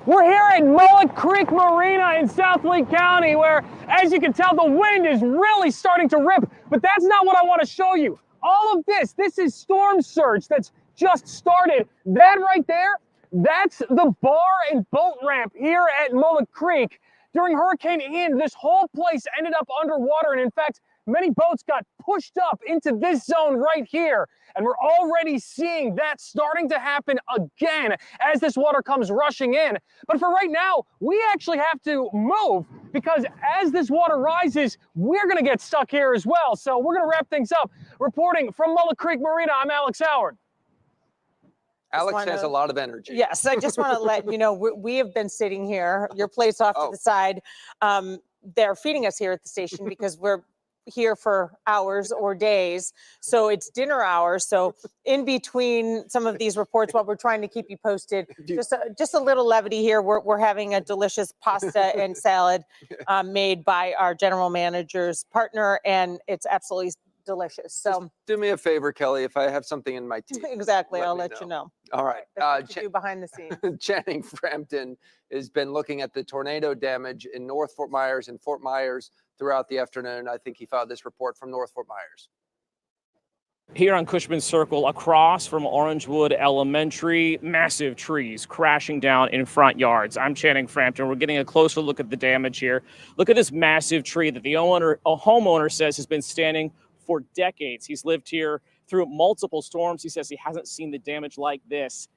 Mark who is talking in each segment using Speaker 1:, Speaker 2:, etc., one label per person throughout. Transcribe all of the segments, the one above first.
Speaker 1: We're here at Mullet Creek Marina in South Lee County, where, as you can tell, the wind is really starting to rip, but that's not what I want to show you. All of this is storm surge that's just started. That right there, that's the bar and boat ramp here at Mullet Creek. During Hurricane Ian, this whole place ended up underwater, and in fact, many boats got pushed up into this zone right here. And we're already seeing that starting to happen again as this water comes rushing in. But for right now, we actually have to move because as this water rises, we're going to get stuck here as well. So we're going to wrap things up. Reporting from Mullet Creek Marina, I'm Alex Howard.
Speaker 2: Alex has a lot of energy.
Speaker 3: Yes, I just want to let you know, we have been sitting here, your plate's off to the side. They're feeding us here at the station because we're here for hours or days. So it's dinner hours. So in between some of these reports, while we're trying to keep you posted, just a little levity here. We're having a delicious pasta and salad made by our general manager's partner, and it's absolutely delicious. So
Speaker 2: just do me a favor, Kelly. If I have something in my teeth,
Speaker 3: exactly, I'll let you know.
Speaker 2: All right.
Speaker 3: That's what you do behind the scenes.
Speaker 2: Channing Frampton has been looking at the tornado damage in North Fort Myers and Fort Myers throughout the afternoon. I think he found this report from North Fort Myers.
Speaker 1: Here on Cushman Circle, across from Orangewood Elementary, massive trees crashing down in front yards. I'm Channing Frampton. We're getting a closer look at the damage here. Look at this massive tree that a homeowner says has been standing for decades. He's lived here through multiple storms. He says he hasn't seen the damage like this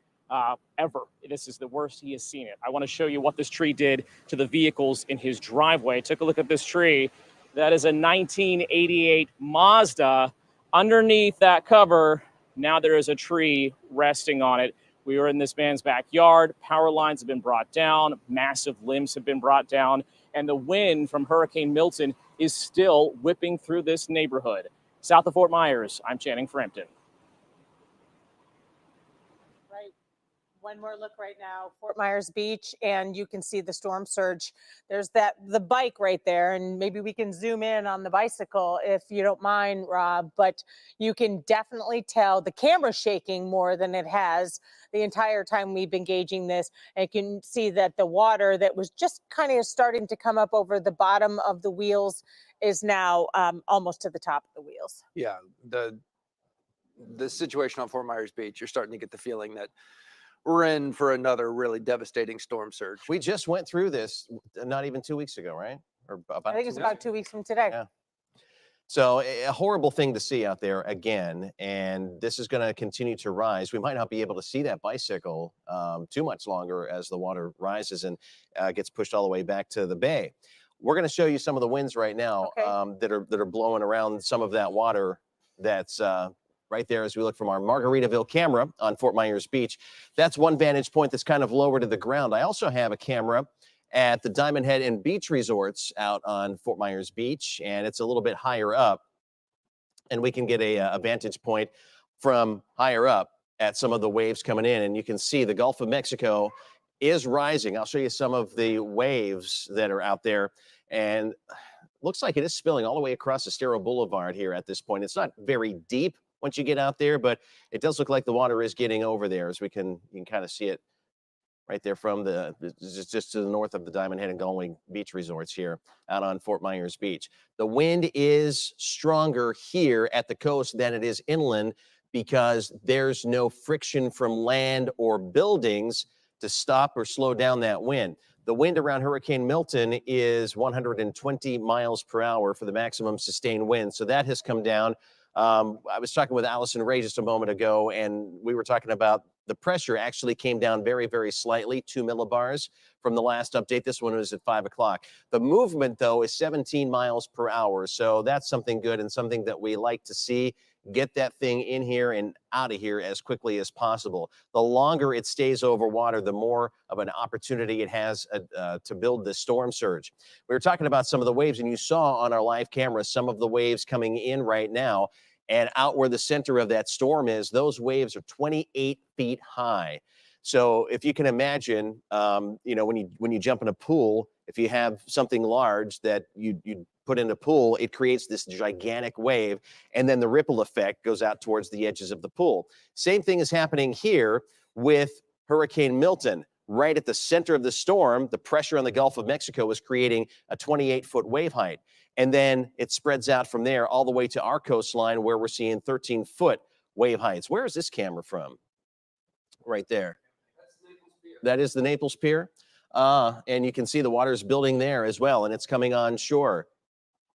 Speaker 1: ever. This is the worst he has seen it. I want to show you what this tree did to the vehicles in his driveway. Take a look at this tree. That is a 1988 Mazda. Underneath that cover, now there is a tree resting on it. We were in this man's backyard. Power lines have been brought down. Massive limbs have been brought down. And the wind from Hurricane Milton is still whipping through this neighborhood. South of Fort Myers, I'm Channing Frampton.
Speaker 3: Right. One more look right now, Fort Myers Beach, and you can see the storm surge. There's the bike right there, and maybe we can zoom in on the bicycle if you don't mind, Rob, but you can definitely tell the camera's shaking more than it has the entire time we've been gauging this. And you can see that the water that was just kind of starting to come up over the bottom of the wheels is now almost to the top of the wheels.
Speaker 2: Yeah, the situation on Fort Myers Beach, you're starting to get the feeling that we're in for another really devastating storm surge.
Speaker 4: We just went through this not even 2 weeks ago, right? Or about
Speaker 3: I think it's about 2 weeks from today.
Speaker 4: Yeah. So a horrible thing to see out there again, and this is going to continue to rise. We might not be able to see that bicycle too much longer as the water rises and gets pushed all the way back to the bay. We're going to show you some of the winds right now that are blowing around some of that water that's right there as we look from our Margaritaville camera on Fort Myers Beach. That's one vantage point that's kind of lower to the ground. I also have a camera at the Diamond Head and Beach Resorts out on Fort Myers Beach, and it's a little bit higher up, and we can get a vantage point from higher up at some of the waves coming in, and you can see the Gulf of Mexico is rising. I'll show you some of the waves that are out there, and looks like it is spilling all the way across Estero Boulevard here at this point. It's not very deep once you get out there, but it does look like the water is getting over there, as you can kind of see it right there from just to the north of the Diamond Head and Galway Beach Resorts here out on Fort Myers Beach. The wind is stronger here at the coast than it is inland because there's no friction from land or buildings to stop or slow down that wind. The wind around Hurricane Milton is 120 miles per hour for the maximum sustained wind. So that has come down. I was talking with Allison Ray just a moment ago, and we were talking about the pressure actually came down very, very slightly, 2 millibars from the last update. This one was at 5 o'clock. The movement, though, is 17 miles per hour. So that's something good and something that we like to see. Get that thing in here and out of here as quickly as possible. The longer it stays over water, the more of an opportunity it has to build this storm surge. We were talking about some of the waves, and you saw on our live camera some of the waves coming in right now. And out where the center of that storm is, those waves are 28 feet high. So if you can imagine, when you jump in a pool, if you have something large that you put in a pool, it creates this gigantic wave, and then the ripple effect goes out towards the edges of the pool. Same thing is happening here with Hurricane Milton. right at the center of the storm, the pressure on the Gulf of Mexico was creating a 28-foot wave height. And then it spreads out from there all the way to our coastline where we're seeing 13-foot wave heights. Where is this camera from? Right there. That is the Naples Pier. And you can see the water is building there as well, and it's coming on shore.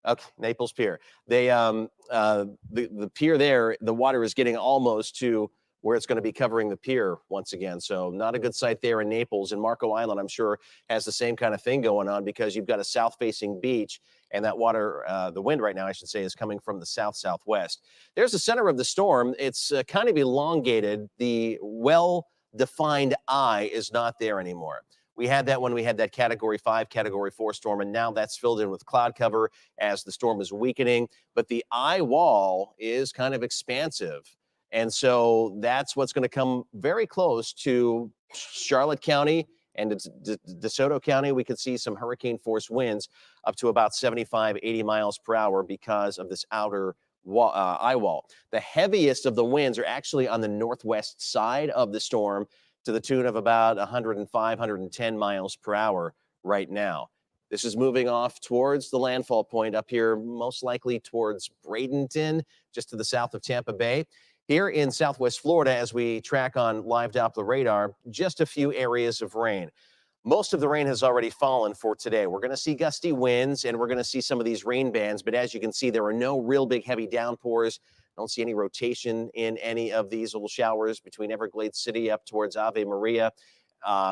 Speaker 4: Okay, Naples Pier. They the pier there, the water is getting almost to where it's going to be covering the pier once again. So not a good sight there in Naples. And Marco Island, I'm sure, has the same kind of thing going on because you've got a south-facing beach, and that water, the wind right now, I should say, is coming from the south-southwest. There's the center of the storm. It's kind of elongated. The well-defined eye is not there anymore. We had that when we had that Category 5, Category 4 storm, and now that's filled in with cloud cover as the storm is weakening. But the eye wall is kind of expansive. And so that's what's going to come very close to Charlotte County and DeSoto County. We could see some hurricane force winds up to about 75, 80 miles per hour because of this outer eye wall. The heaviest of the winds are actually on the northwest side of the storm, to the tune of about 105, 110 miles per hour right now. This is moving off towards the landfall point up here, most likely towards Bradenton, just to the south of Tampa Bay. Here in Southwest Florida, as we track on live Doppler radar, just a few areas of rain. Most of the rain has already fallen for today. We're going to see gusty winds, and we're going to see some of these rain bands, but as you can see, there are no real big heavy downpours. Don't see any rotation in any of these little showers between Everglades City up towards Ave Maria.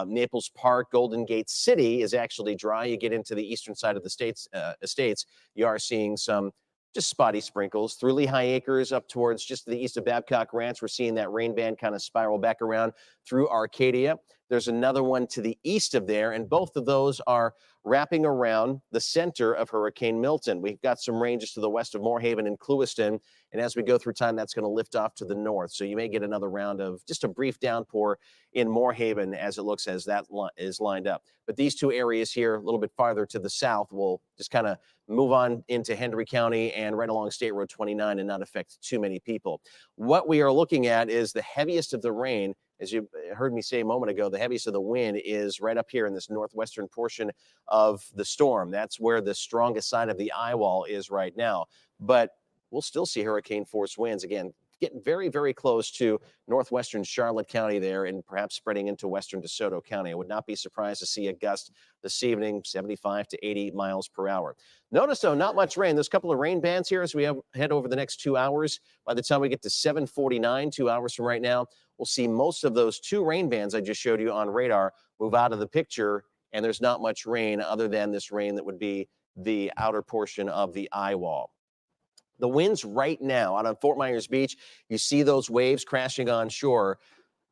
Speaker 4: Naples Park, Golden Gate City is actually dry. You get into the eastern side of the estates, you are seeing some just spotty sprinkles. Through Lehigh Acres up towards just the east of Babcock Ranch, we're seeing that rain band kind of spiral back around through Arcadia. There's another one to the east of there, and both of those are wrapping around the center of Hurricane Milton. We've got some range just to the west of Moorhaven and Clewiston, and as we go through time, that's going to lift off to the north. So you may get another round of just a brief downpour in Moorhaven as it looks as that is lined up. But these two areas here, a little bit farther to the south, will just kind of move on into Hendry County and right along State Road 29 and not affect too many people. What we are looking at is the heaviest of the rain. As you heard me say a moment ago, the heaviest of the wind is right up here in this northwestern portion of the storm. That's where the strongest side of the eye wall is right now. But we'll still see hurricane force winds again, getting very, very close to northwestern Charlotte County there and perhaps spreading into western DeSoto County. I would not be surprised to see a gust this evening, 75 to 80 miles per hour. Notice, though, not much rain. There's a couple of rain bands here as we head over the next 2 hours. By the time we get to 7:49, 2 hours from right now, we'll see most of those two rain bands I just showed you on radar move out of the picture, and there's not much rain other than this rain that would be the outer portion of the eye wall. The winds right now out on Fort Myers Beach, you see those waves crashing on shore.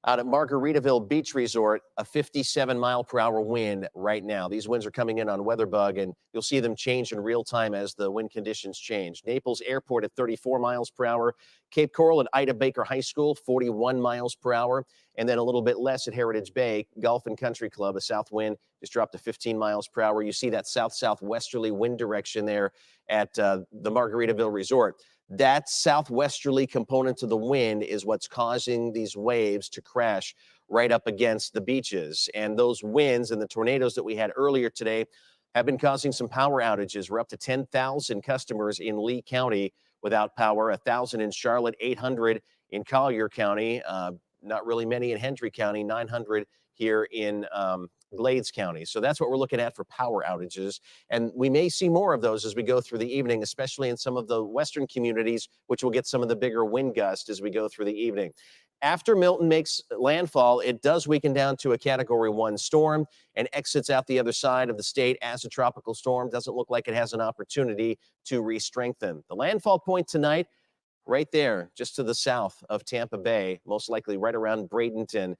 Speaker 4: Out at Margaritaville Beach Resort, a 57-mile-per-hour wind right now. These winds are coming in on WeatherBug, and you'll see them change in real time as the wind conditions change. Naples Airport at 34 miles per hour. Cape Coral at Ida Baker High School, 41 miles per hour. And then a little bit less at Heritage Bay. Golf and Country Club, a south wind just dropped to 15 miles per hour. You see that south-southwesterly wind direction there at the Margaritaville Resort. That southwesterly component to the wind is what's causing these waves to crash right up against the beaches. And those winds and the tornadoes that we had earlier today have been causing some power outages. We're up to 10,000 customers in Lee County without power, 1,000 in Charlotte, 800 in Collier County, not really many in Hendry County, 900 here in Glades County. So that's what we're looking at for power outages. And we may see more of those as we go through the evening, especially in some of the western communities, which will get some of the bigger wind gusts as we go through the evening. After Milton makes landfall, it does weaken down to a Category 1 storm and exits out the other side of the state as a tropical storm. Doesn't look like it has an opportunity to re-strengthen. The landfall point tonight, right there, just to the south of Tampa Bay, most likely right around Bradenton,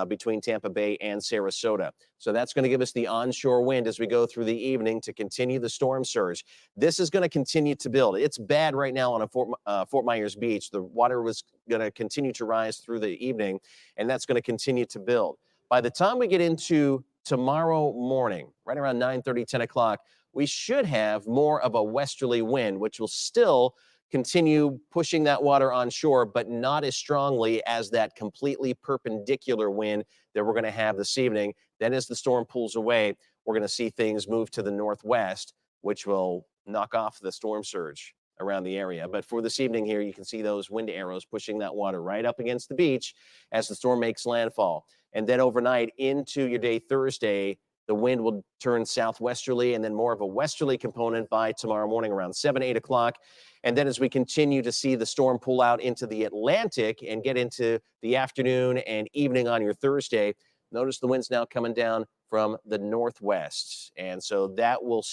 Speaker 4: between Tampa Bay and Sarasota. So that's going to give us the onshore wind as we go through the evening to continue the storm surge. This is going to continue to build. It's bad right now on Fort Myers Beach. The water was going to continue to rise through the evening, and that's going to continue to build. By the time we get into tomorrow morning, right around 9:30, 10 o'clock, we should have more of a westerly wind, which will still continue pushing that water onshore, but not as strongly as that completely perpendicular wind that we're going to have this evening. Then as the storm pulls away, we're going to see things move to the northwest, which will knock off the storm surge around the area. But for this evening here, you can see those wind arrows pushing that water right up against the beach as the storm makes landfall. And then overnight into your day Thursday, the wind will turn southwesterly and then more of a westerly component by tomorrow morning around 7, 8 o'clock. And then as we continue to see the storm pull out into the Atlantic and get into the afternoon and evening on your Thursday, notice the winds now coming down from the northwest. And so that will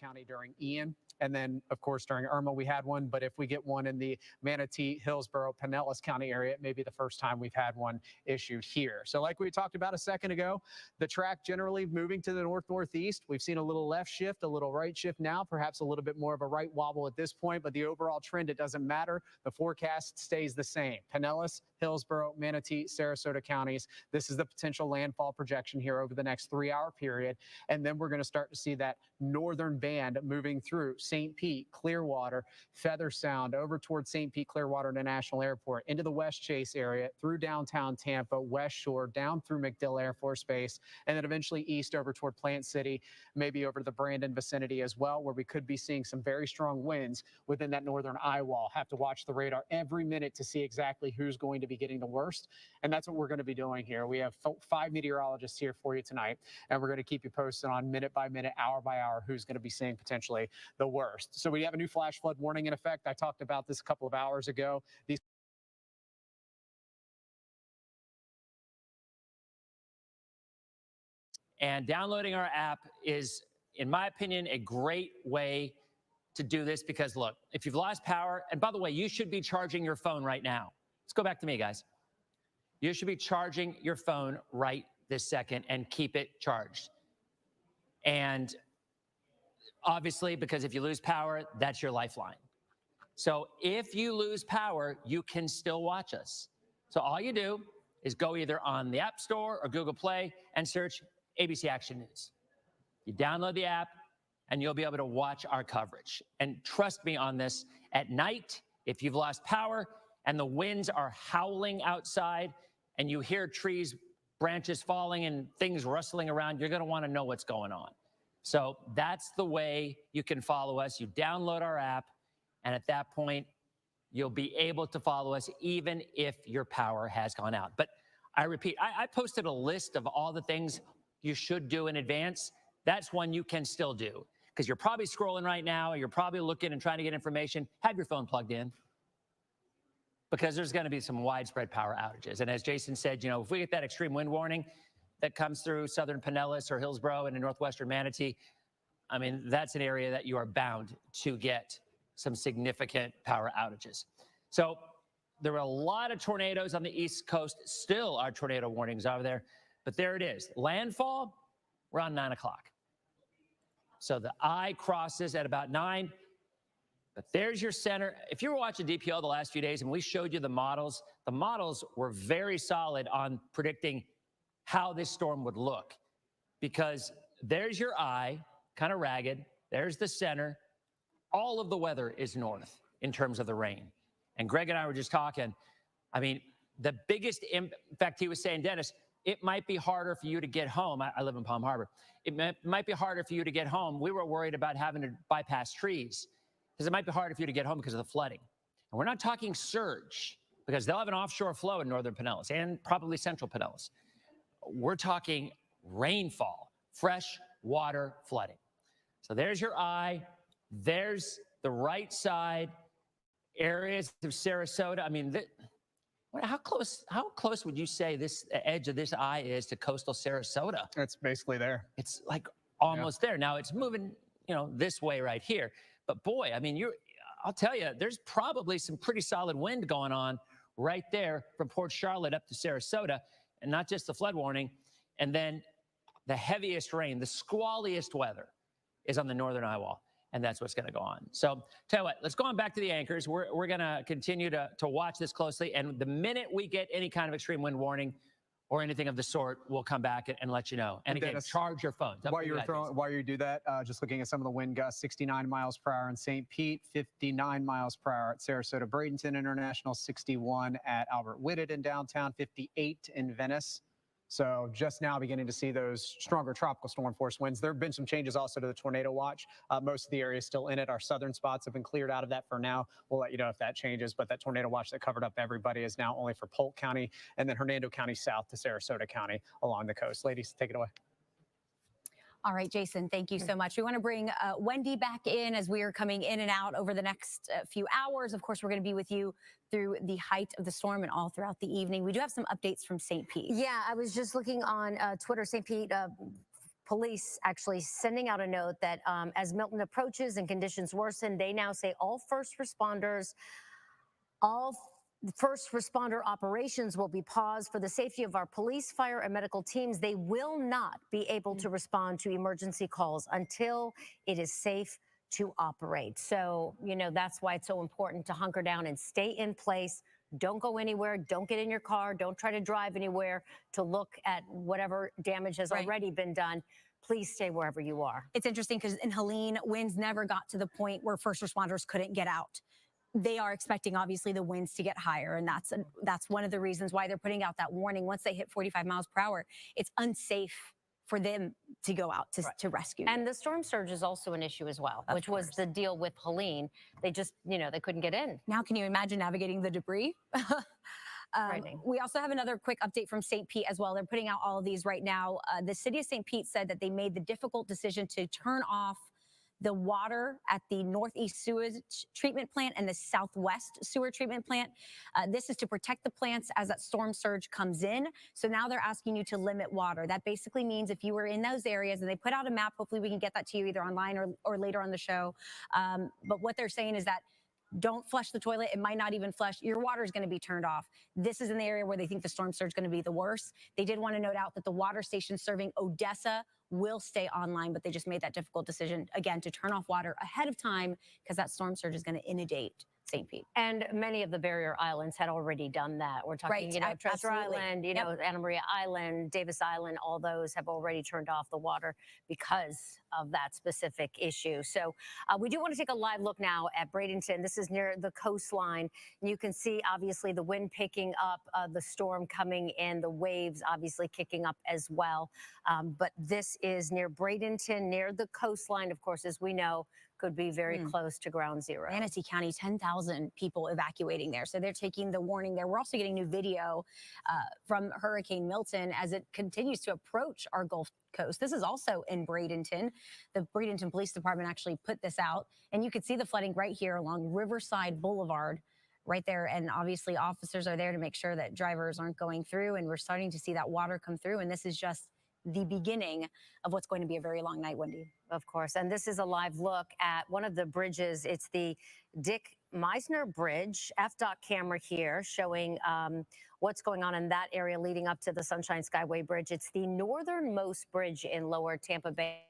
Speaker 5: County during Ian, and then of course during Irma we had one, but if we get one in the Manatee, Hillsborough, Pinellas County area, it may be the first time we've had one issued here. So like we talked about a second ago, the track generally moving to the north-northeast. We've seen a little left shift, a little right shift now, perhaps a little bit more of a right wobble at this point, but the overall trend, it doesn't matter. The forecast stays the same. Pinellas, Hillsborough, Manatee, Sarasota counties. This is the potential landfall projection here over the next 3-hour period. And then we're going to start to see that northern band moving through St. Pete, Clearwater, Feather Sound, over towards St. Pete, Clearwater International Airport, into the West Chase area, through downtown Tampa, West Shore, down through MacDill Air Force Base, and then eventually east over toward Plant City, maybe over the Brandon vicinity as well, where we could be seeing some very strong winds within that northern eye wall. Have to watch the radar every minute to see exactly who's going to be getting the worst, and that's what we're going to be doing here. We have 5 meteorologists here for you tonight, and we're going to keep you posted on minute by minute, hour by hour, who's going to be seeing potentially the worst. So we have a new flash flood warning in effect. I talked about this a couple of hours ago. These
Speaker 6: And downloading our app is, in my opinion, a great way to do this because, look, if you've lost power, and by the way, you should be charging your phone right now. Let's go back to me, guys. You should be charging your phone right this second and keep it charged. And obviously, because if you lose power, that's your lifeline. So if you lose power, you can still watch us. So all you do is go either on the App Store or Google Play and search ABC Action News. You download the app and you'll be able to watch our coverage. And trust me on this, at night, if you've lost power and the winds are howling outside and you hear trees, branches falling and things rustling around, you're gonna wanna know what's going on. So that's the way you can follow us. You download our app, and at that point, you'll be able to follow us even if your power has gone out. But I repeat, I posted a list of all the things you should do in advance. That's one you can still do because you're probably scrolling right now, or you're probably looking and trying to get information. Have your phone plugged in because there's going to be some widespread power outages. And as Jason said, you know, if we get that extreme wind warning that comes through southern Pinellas or Hillsborough and in northwestern Manatee, I mean, that's an area that you are bound to get some significant power outages. So there were a lot of tornadoes on the East Coast. Still are tornado warnings over there, but there it is. Landfall around 9 o'clock. So the eye crosses at about 9, but there's your center. If you were watching DPL the last few days and we showed you the models were very solid on predicting how this storm would look, because there's your eye, kind of ragged. There's the center. All of the weather is north in terms of the rain. And Greg and I were just talking. I mean, the biggest impact, in fact, he was saying, Dennis, it might be harder for you to get home. I live in Palm Harbor. It might be harder for you to get home. We were worried about having to bypass trees because it might be harder for you to get home because of the flooding. And we're not talking surge because they'll have an offshore flow in northern Pinellas and probably central Pinellas. We're talking rainfall, fresh water flooding. So there's your eye. There's the right side, areas of Sarasota. I mean, how close would you say this edge of this eye is to coastal Sarasota?
Speaker 5: It's basically there.
Speaker 6: It's like almost there. Now it's moving, you know, this way right here. But boy, I mean, I'll tell you, there's probably some pretty solid wind going on right there from Port Charlotte up to Sarasota, and not just the flood warning. And then the heaviest rain, the squalliest weather is on the northern eye wall. And that's what's going to go on. So tell you what, let's go on back to the anchors. We're going to continue to watch this closely. And the minute we get any kind of extreme wind warning or anything of the sort, we'll come back and let you know. And again,
Speaker 5: Dennis,
Speaker 6: charge your phones.
Speaker 5: While you do that, just looking at some of the wind gusts, 69 miles per hour in St. Pete, 59 miles per hour at Sarasota Bradenton International, 61 at Albert Whitted in downtown, 58 in Venice. So just now beginning to see those stronger tropical storm force winds. There have been some changes also to the tornado watch. Most of the area is still in it. Our southern spots have been cleared out of that for now. We'll let you know if that changes, but that tornado watch that covered up everybody is now only for Polk County and then Hernando County south to Sarasota County along the coast. Ladies, take it away.
Speaker 7: All right, Jason, thank you so much. We want to bring Wendy back in as we are coming in and out over the next few hours. Of course, we're going to be with you through the height of the storm and all throughout the evening. We do have some updates from St. Pete.
Speaker 8: Yeah, I was just looking on Twitter, St. Pete police actually sending out a note that as Milton approaches and conditions worsen, they now say all first responder operations will be paused for the safety of our police, fire, and medical teams. They will not be able to respond to emergency calls until it is safe to operate. So, you know, that's why it's so important to hunker down and stay in place. Don't go anywhere. Don't get in your car. Don't try to drive anywhere to look at whatever damage has already been done. Please stay wherever you are.
Speaker 7: It's interesting because in Helene, winds never got to the point where first responders couldn't get out. They are expecting, obviously, the winds to get higher, and that's one of the reasons why they're putting out that warning. Once they hit 45 miles per hour, it's unsafe for them to go out to rescue.
Speaker 8: And the storm surge is also an issue as well, which was the deal with Helene. They just, you know, they couldn't get in.
Speaker 7: Now, can you imagine navigating the debris? We also have another quick update from St. Pete as well. They're putting out all of these right now. The city of St. Pete said that they made the difficult decision to turn off the water at the Northeast Sewage Treatment Plant and the Southwest Sewer Treatment Plant. This is to protect the plants as that storm surge comes in. So now they're asking you to limit water. That basically means if you were in those areas, and they put out a map, hopefully we can get that to you either online or later on the show. But what they're saying is that don't flush the toilet. It might not even flush. Your water is going to be turned off. This is in the area where they think the storm surge is going to be the worst. They did want to note out that the water station serving Odessa will stay online, but they just made that difficult decision, again, to turn off water ahead of time because that storm surge is going to inundate St. Pete.
Speaker 8: And many of the barrier islands had already done that. We're talking, you know, Treasure Island, you know, Anna Maria Island, Davis Island, all those have already turned off the water because of that specific issue. So we do want to take a live look now at Bradenton. This is near the coastline. You can see, obviously, the wind picking up, the storm coming in, the waves obviously kicking up as well. But this is near Bradenton, near the coastline, of course, as we know, could be very close to ground zero.
Speaker 7: Manatee County, 10,000 people evacuating there. So they're taking the warning there. We're also getting new video from Hurricane Milton as it continues to approach our Gulf Coast. This is also in Bradenton. The Bradenton Police Department actually put this out, and you could see the flooding right here along Riverside Boulevard right there. And obviously officers are there to make sure that drivers aren't going through, and we're starting to see that water come through. And this is just the beginning of what's going to be a very long night, Wendy.
Speaker 8: Of course. And this is a live look at one of the bridges. It's the Dick Meisner Bridge. FDOT camera here showing what's going on in that area leading up to the Sunshine Skyway Bridge. It's the northernmost bridge in lower Tampa Bay.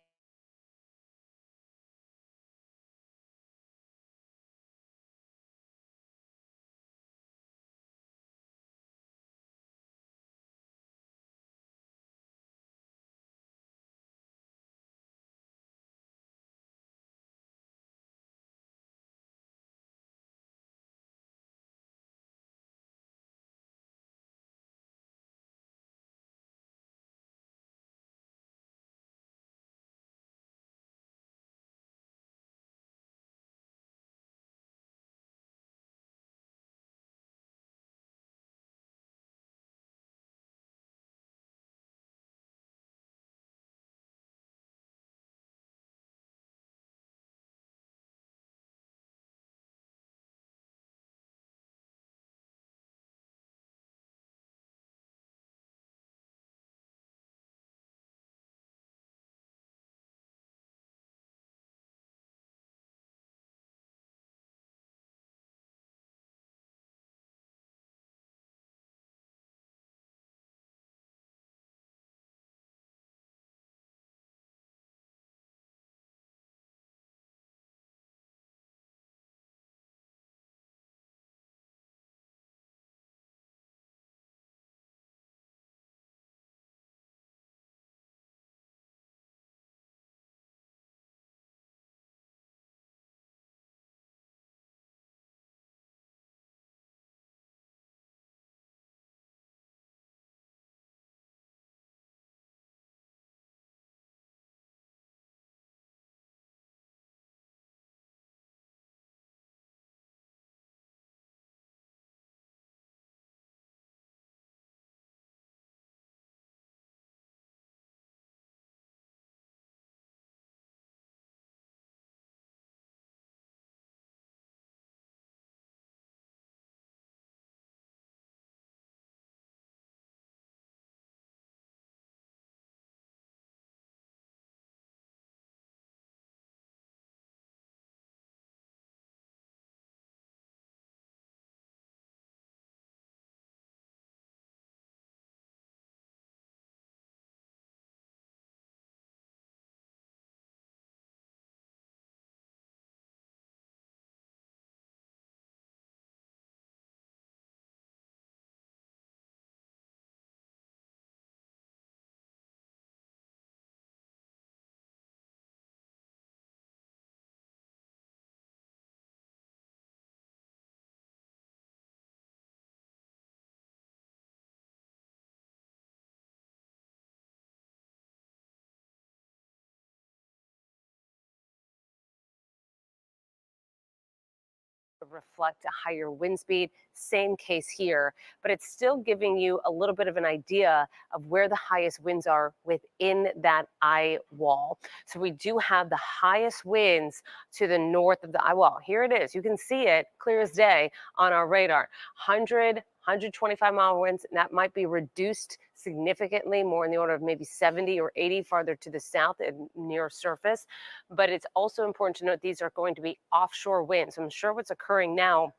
Speaker 9: reflect a higher wind speed. Same case here, but it's still giving you a little bit of an idea of where the highest winds are within that eye wall. So we do have the highest winds to the north of the eye wall. Here it is. You can see it clear as day on our radar. 125-mile winds, and that might be reduced significantly, more in the order of maybe 70 or 80 farther to the south and near surface. But it's also important to note these are going to be offshore winds. I'm sure what's occurring now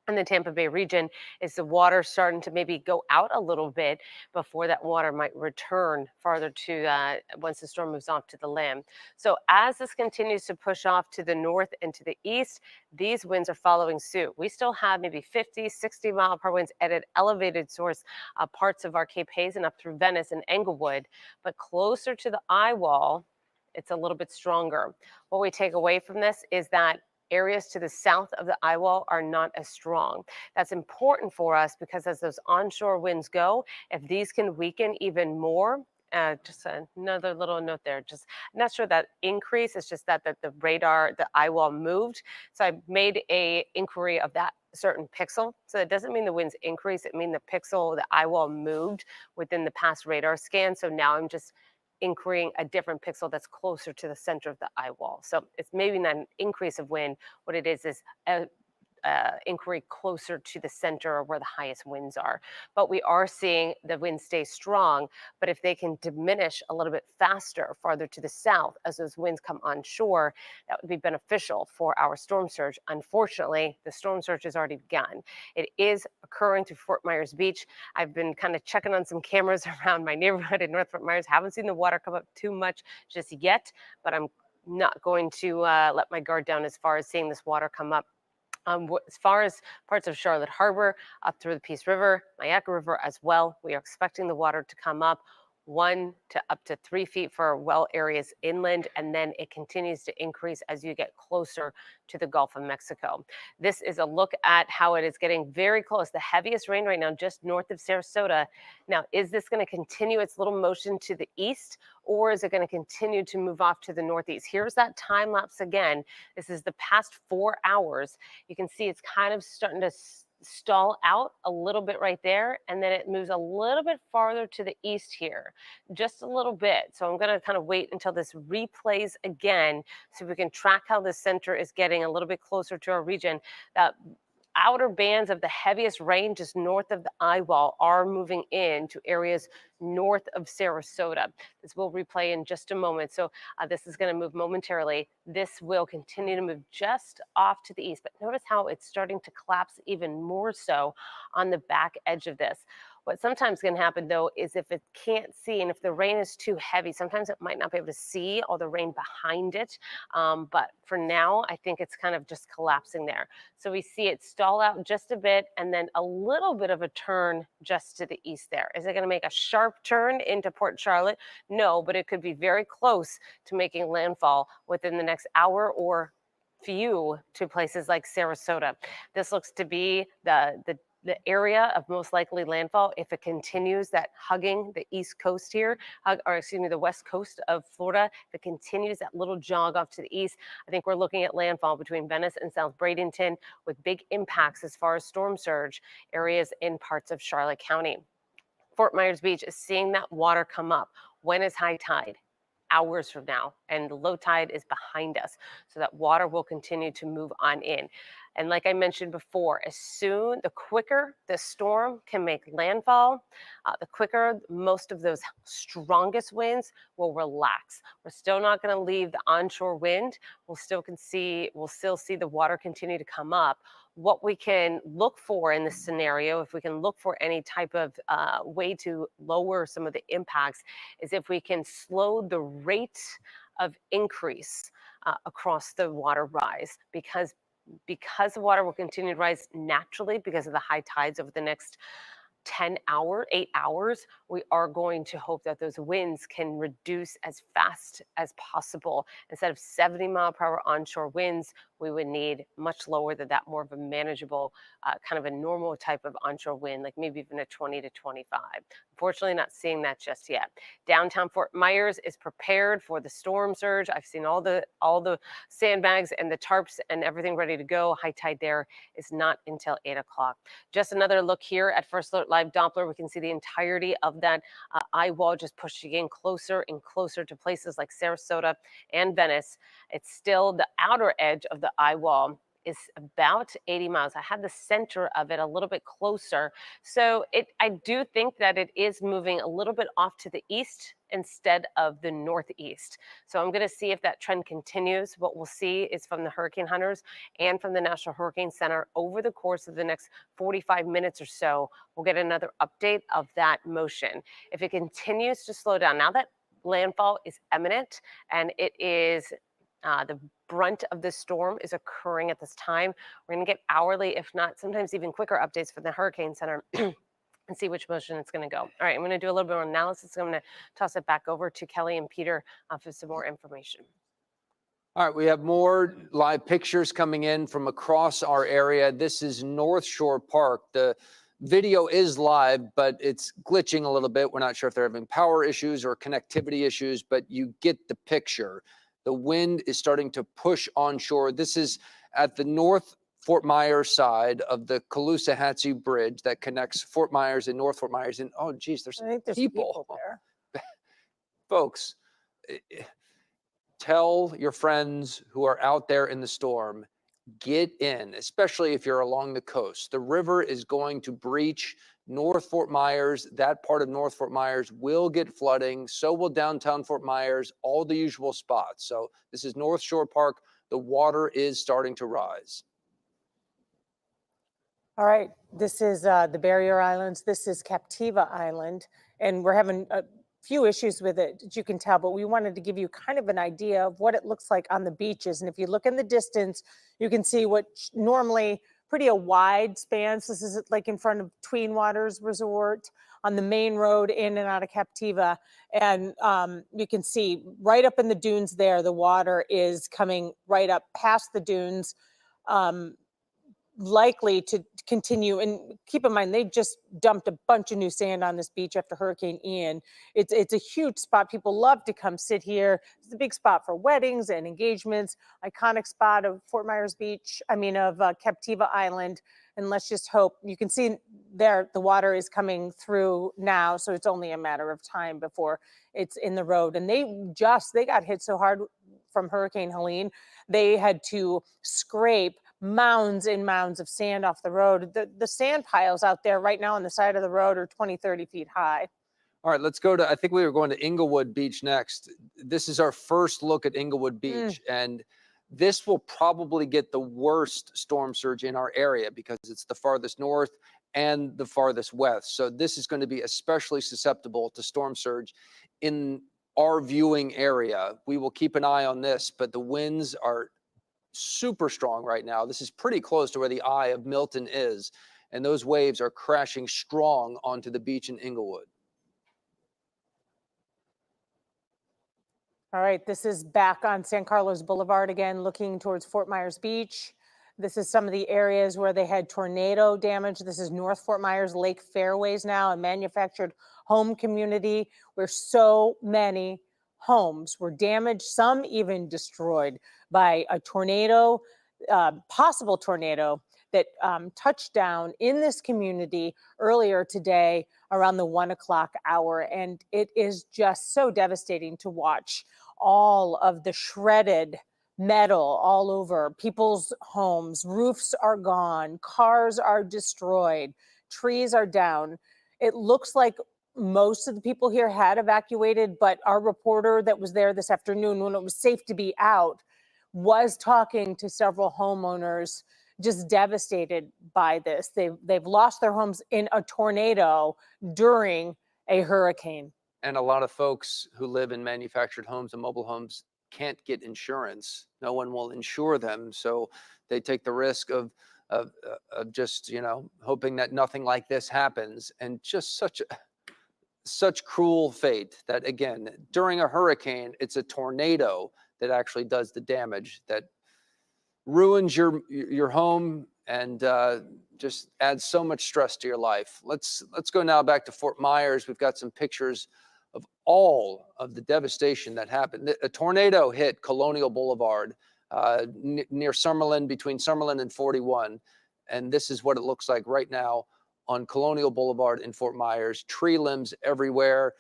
Speaker 9: in the Tampa Bay region is the water starting to maybe go out a little bit before that water might return farther to once the storm moves off to the land. So as this continues to push off to the north and to the east, these winds are following suit. We still have maybe 50, 60 mile per winds at an elevated source parts of our Cape Hayes and up through Venice and Englewood, but closer to the eye wall, it's a little bit stronger. What we take away from this is that areas to the south of the eye wall are not as strong. That's important for us because as those onshore winds go, if these can weaken even more, just another little note there, just not sure that increase, it's just that the radar, the eye wall moved. So I made a inquiry of that certain pixel. So it doesn't mean the winds increase, it means the pixel, the eye wall moved within the past radar scan. So now I'm just inquiring a different pixel that's closer to the center of the eye wall. So it's maybe not an increase of wind. What it is a inquiry closer to the center where the highest winds are. But we are seeing the winds stay strong, but if they can diminish a little bit faster farther to the south as those winds come onshore, that would be beneficial for our storm surge. Unfortunately, the storm surge has already begun. It is occurring through Fort Myers Beach. I've been kind of checking on some cameras around my neighborhood in North Fort Myers. Haven't seen the water come up too much just yet, but I'm not going to let my guard down as far as seeing this water come up. As far as parts of Charlotte Harbor, up through the Peace River, Myakka River as well, we are expecting the water to come up 1 to up to 3 feet for well areas inland, and then it continues to increase as you get closer to the Gulf of Mexico. This is a look at how it is getting very close. The heaviest rain right now just north of Sarasota. Now, is this going to continue its little motion to the east, or is it going to continue to move off to the northeast? Here's that time lapse again. This is the past 4 hours. You can see it's kind of starting to stall out a little bit right there, and then it moves a little bit farther to the east here, just a little bit. So I'm going to kind of wait until this replays again so we can track how the center is getting a little bit closer to our region. That outer bands of the heaviest rain just north of the eye wall are moving into areas north of Sarasota. This will replay in just a moment. So this is going to move momentarily. This will continue to move just off to the east, but notice how it's starting to collapse even more so on the back edge of this. What sometimes can happen though is if it can't see, and if the rain is too heavy, sometimes it might not be able to see all the rain behind it. But for now, I think it's kind of just collapsing there. So we see it stall out just a bit and then a little bit of a turn just to the east there. Is it going to make a sharp turn into Port Charlotte? No, but it could be very close to making landfall within the next hour or few to places like Sarasota. This looks to be the area of most likely landfall if it continues that hugging the east coast here, or excuse me, the west coast of Florida. If it continues that little jog off to the east, I think we're looking at landfall between Venice and South Bradenton with big impacts as far as storm surge areas in parts of Charlotte County. Fort Myers Beach is seeing that water come up. When is high tide? Hours from now, and low tide is behind us. So that water will continue to move on in. And like I mentioned before, the quicker the storm can make landfall, the quicker most of those strongest winds will relax. We're still not going to leave the onshore wind. We'll still see the water continue to come up. What we can look for in this scenario, if we can look for any type of way to lower some of the impacts, is if we can slow the rate of increase across the water rise, because the water will continue to rise naturally because of the high tides over the next 8 hours, we are going to hope that those winds can reduce as fast as possible. Instead of 70-mile-per-hour onshore winds, we would need much lower than that, more of a manageable, kind of a normal type of onshore wind, like maybe even a 20 to 25. Unfortunately, not seeing that just yet. Downtown Fort Myers is prepared for the storm surge. I've seen all the sandbags and the tarps and everything ready to go. High tide there is not until 8 o'clock. Just another look here at First Alert Live Doppler. We can see the entirety of that eye wall just pushing in closer and closer to places like Sarasota and Venice. It's still the outer edge of the eye wall is about 80 miles. I had the center of it a little bit closer. So I do think that it is moving a little bit off to the east instead of the northeast. So I'm going to see if that trend continues. What we'll see is from the hurricane hunters and from the National Hurricane Center over the course of the next 45 minutes or so, we'll get another update of that motion. If it continues to slow down, now that landfall is imminent and it is the brunt of the storm is occurring at this time. We're going to get hourly, if not sometimes even quicker updates from the Hurricane Center and see which motion it's going to go. All right, I'm going to do a little bit of analysis. I'm going to toss it back over to Kelly and Peter for some more information.
Speaker 2: All right, we have more live pictures coming in from across our area. This is North Shore Park. The video is live, but it's glitching a little bit. We're not sure if they're having power issues or connectivity issues, but you get the picture. The wind is starting to push onshore. This is at the North Fort Myers side of the Caloosahatchee Bridge that connects Fort Myers and North Fort Myers. And oh, geez, there's people
Speaker 3: there.
Speaker 2: Folks, tell your friends who are out there in the storm, get in, especially if you're along the coast. The river is going to breach North Fort Myers. That part of North Fort Myers will get flooding. So will downtown Fort Myers, all the usual spots. So this is North Shore Park. The water is starting to rise.
Speaker 3: All right, this is the Barrier Islands. This is Captiva Island, and we're having a few issues with it, as you can tell, but we wanted to give you kind of an idea of what it looks like on the beaches. And if you look in the distance, you can see what normally pretty a wide span. So this is like in front of Tween Waters Resort on the main road in and out of Captiva. And you can see right up in the dunes there, the water is coming right up past the dunes, likely to continue. And keep in mind, they just dumped a bunch of new sand on this beach after Hurricane Ian. It's a huge spot. People love to come sit here. It's a big spot for weddings and engagements. Iconic spot of Fort Myers Beach, of Captiva Island. And let's just hope, you can see there the water is coming through now, so it's only a matter of time before it's in the road. And they got hit so hard from Hurricane Helene, they had to scrape mounds and mounds of sand off the road. The sand piles out there right now on the side of the road are 20, 30 feet high.
Speaker 2: All right, let's go to, I think we were going to Inglewood Beach next. This is our first look at Inglewood Beach, and this will probably get the worst storm surge in our area because it's the farthest north and the farthest west. So this is going to be especially susceptible to storm surge in our viewing area. We will keep an eye on this, but the winds are super strong right now. This is pretty close to where the eye of Milton is, and those waves are crashing strong onto the beach in Inglewood.
Speaker 3: All right, this is back on San Carlos Boulevard again, looking towards Fort Myers Beach. This is some of the areas where they had tornado damage. This is North Fort Myers Lake Fairways now, a manufactured home community where so many homes were damaged, some even destroyed by a tornado, possible tornado that touched down in this community earlier today around the 1 o'clock hour. And it is just so devastating to watch all of the shredded metal all over people's homes. Roofs are gone, cars are destroyed, trees are down. It looks like most of the people here had evacuated, but our reporter that was there this afternoon when it was safe to be out was talking to several homeowners just devastated by this. They've lost their homes in a tornado during a hurricane.
Speaker 2: And a lot of folks who live in manufactured homes and mobile homes can't get insurance. No one will insure them. So they take the risk of of just, hoping that nothing like this happens, and just such cruel fate that, again, during a hurricane, it's a tornado that actually does the damage, that ruins your home and just adds so much stress to your life. Let's go now back to Fort Myers. We've got some pictures of all of the devastation that happened. A tornado hit Colonial Boulevard near Summerlin, between Summerlin and 41. And this is what it looks like right now on Colonial Boulevard in Fort Myers. Tree limbs everywhere.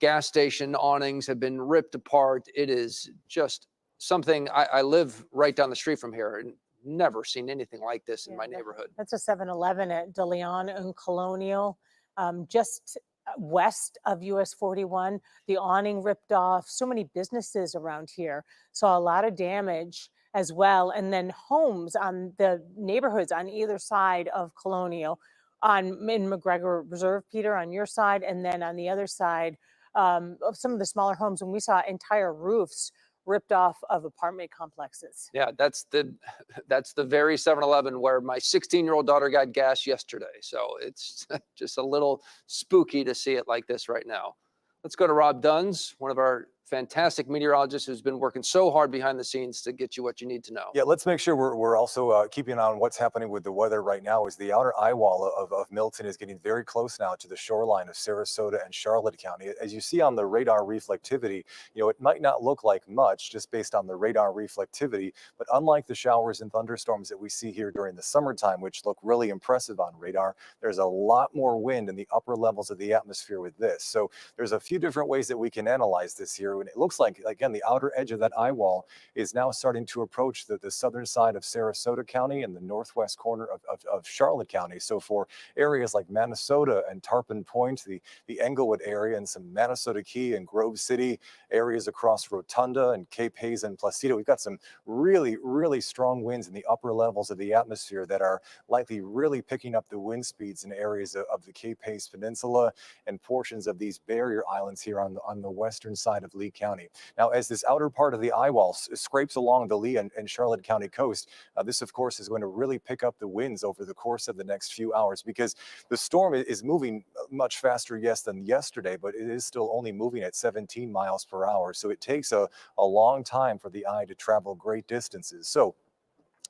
Speaker 2: Gas station awnings have been ripped apart. It is just something. I live right down the street from here and never seen anything like this in my neighborhood.
Speaker 3: That's a 7-Eleven at De Leon and Colonial, just west of US 41. The awning ripped off. So many businesses around here saw a lot of damage as well. And then homes on the neighborhoods on either side of Colonial, in McGregor Reserve, Peter, on your side, and then on the other side of some of the smaller homes, and we saw entire roofs ripped off of apartment complexes.
Speaker 2: Yeah, that's the very 7-Eleven where my 16-year-old daughter got gas yesterday. So it's just a little spooky to see it like this right now. Let's go to Rob Duns, one of our fantastic meteorologist who's been working so hard behind the scenes to get you what you need to know.
Speaker 10: Yeah, let's make sure we're also keeping an eye on what's happening with the weather right now. As the outer eye wall of Milton is getting very close now to the shoreline of Sarasota and Charlotte County. As you see on the radar reflectivity, it might not look like much just based on the radar reflectivity, but unlike the showers and thunderstorms that we see here during the summertime, which look really impressive on radar, there's a lot more wind in the upper levels of the atmosphere with this. So there's a few different ways that we can analyze this here. And it looks like, again, the outer edge of that eye wall is now starting to approach the southern side of Sarasota County and the northwest corner of Charlotte County. So for areas like Minnesota and Tarpon Point, the Englewood area, and some Minnesota Key and Grove City areas across Rotunda and Cape Hayes and Placido, we've got some really, really strong winds in the upper levels of the atmosphere that are likely really picking up the wind speeds in areas of the Cape Hayes Peninsula and portions of these barrier islands here on the western side of Lee County. Now, as this outer part of the eye wall scrapes along the Lee and Charlotte County coast, this, of course, is going to really pick up the winds over the course of the next few hours, because the storm is moving much faster, yes, than yesterday, but it is still only moving at 17 miles per hour. So it takes a long time for the eye to travel great distances. So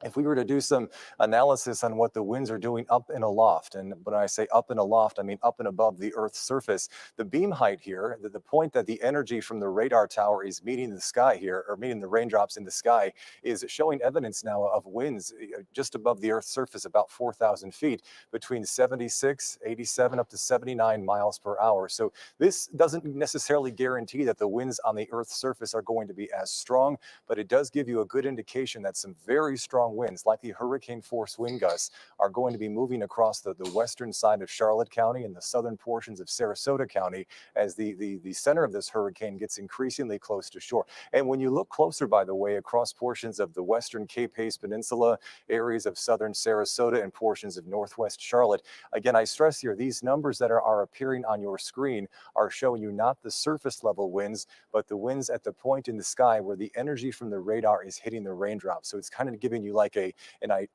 Speaker 10: if we were to do some analysis on what the winds are doing up and aloft, and when I say up and aloft, I mean up and above the Earth's surface, the beam height here, the point that the energy from the radar tower is meeting the sky here, or meeting the raindrops in the sky, is showing evidence now of winds just above the Earth's surface, about 4,000 feet, between 76, 87, up to 79 miles per hour. So this doesn't necessarily guarantee that the winds on the Earth's surface are going to be as strong, but it does give you a good indication that some very strong winds, likely hurricane force wind gusts, are going to be moving across the western side of Charlotte County and the southern portions of Sarasota County as the center of this hurricane gets increasingly close to shore. And when you look closer, by the way, across portions of the western Cape Hayes Peninsula, areas of southern Sarasota, and portions of northwest Charlotte, again, I stress here, these numbers that are appearing on your screen are showing you not the surface level winds, but the winds at the point in the sky where the energy from the radar is hitting the raindrops. So it's kind of giving you like an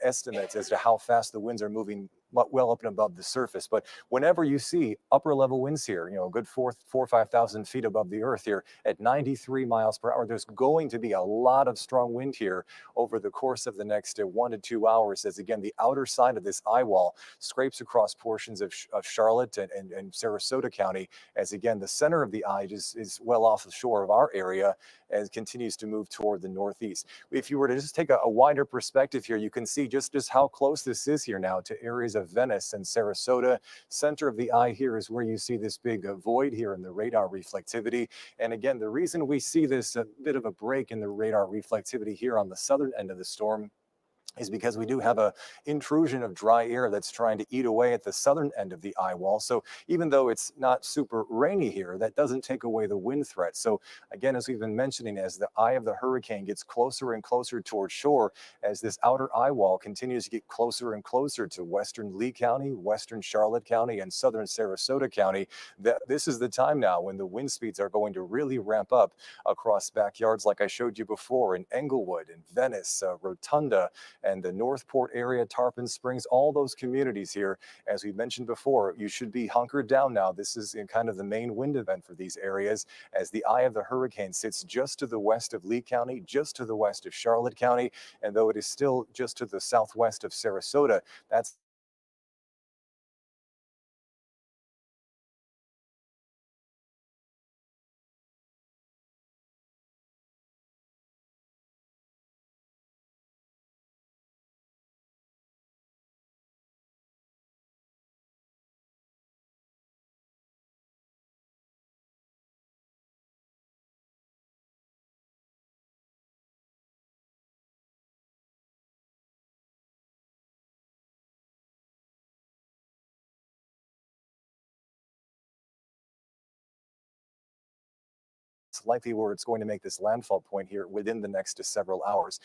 Speaker 10: estimate as to how fast the winds are moving well up and above the surface. But whenever you see upper level winds here, a good 4,000 or 5,000 feet above the earth here at 93 miles per hour, there's going to be a lot of strong wind here over the course of the next 1 to 2 hours, as again, the outer side of this eye wall scrapes across portions of Charlotte and Sarasota County, as again, the center of the eye is well off the shore of our area and continues to move toward the northeast. If you were to just take a wider perspective here, you can see just how close this is here now to areas of Venice and Sarasota. Center of the eye here is where you see this big void here in the radar reflectivity. And again, the reason we see this bit of a break in the radar reflectivity here on the southern end of the storm is because we do have a intrusion of dry air that's trying to eat away at the southern end of the eye wall. So even though it's not super rainy here, that doesn't take away the wind threat. So again, as we've been mentioning, as the eye of the hurricane gets closer and closer towards shore, as this outer eye wall continues to get closer and closer to western Lee County, western Charlotte County, and southern Sarasota County, this is the time now when the wind speeds are going to really ramp up across backyards like I showed you before in Englewood and Venice, Rotunda, and the North Port area, Tarpon Springs, all those communities here. As we mentioned before, you should be hunkered down now. This is in kind of the main wind event for these areas, as the eye of the hurricane sits just to the west of Lee County, just to the west of Charlotte County, and though it is still just to the southwest of Sarasota, that's likely where it's going to make this landfall point here within the next several hours.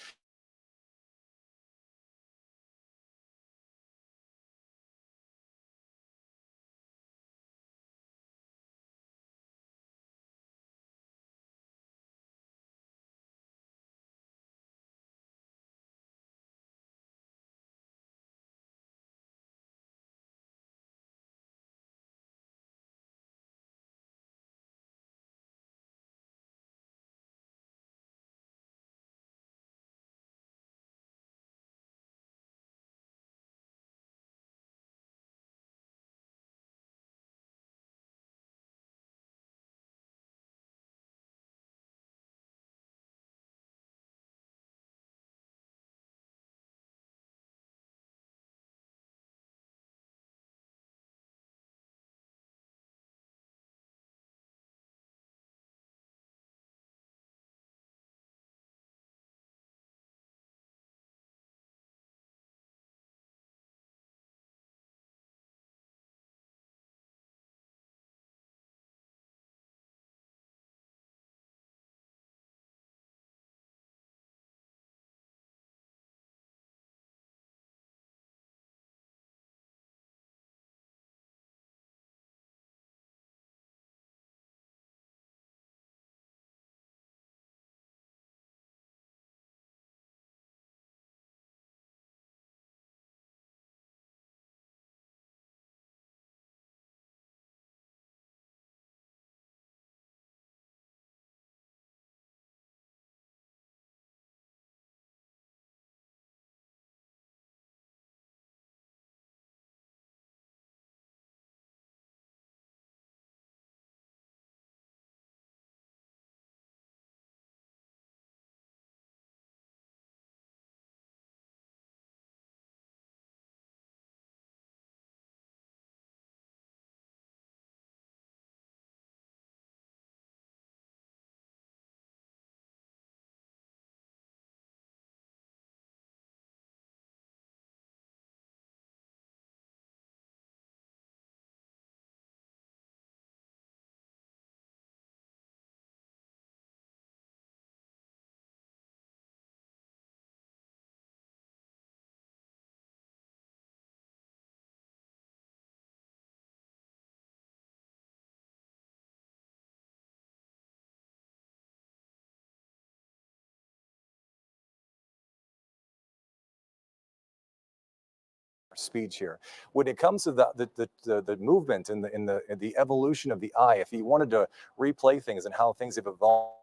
Speaker 10: Speech here. When it comes to the movement and the evolution of the eye, if you wanted to replay things and how things have evolved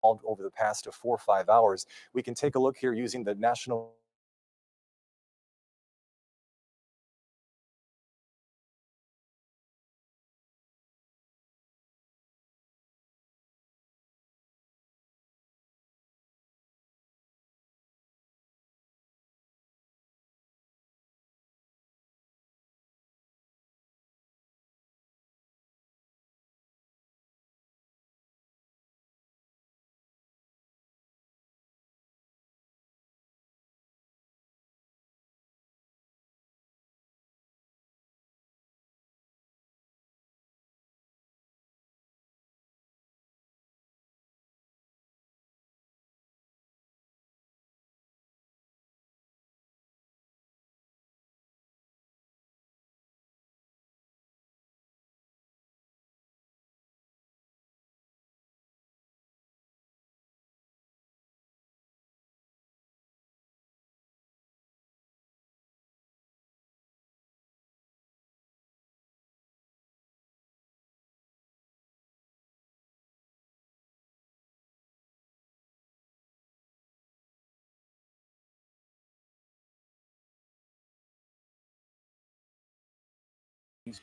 Speaker 10: over the past 4 or 5 hours, we can take a look here using the National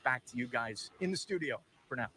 Speaker 11: back to you guys in the studio for now.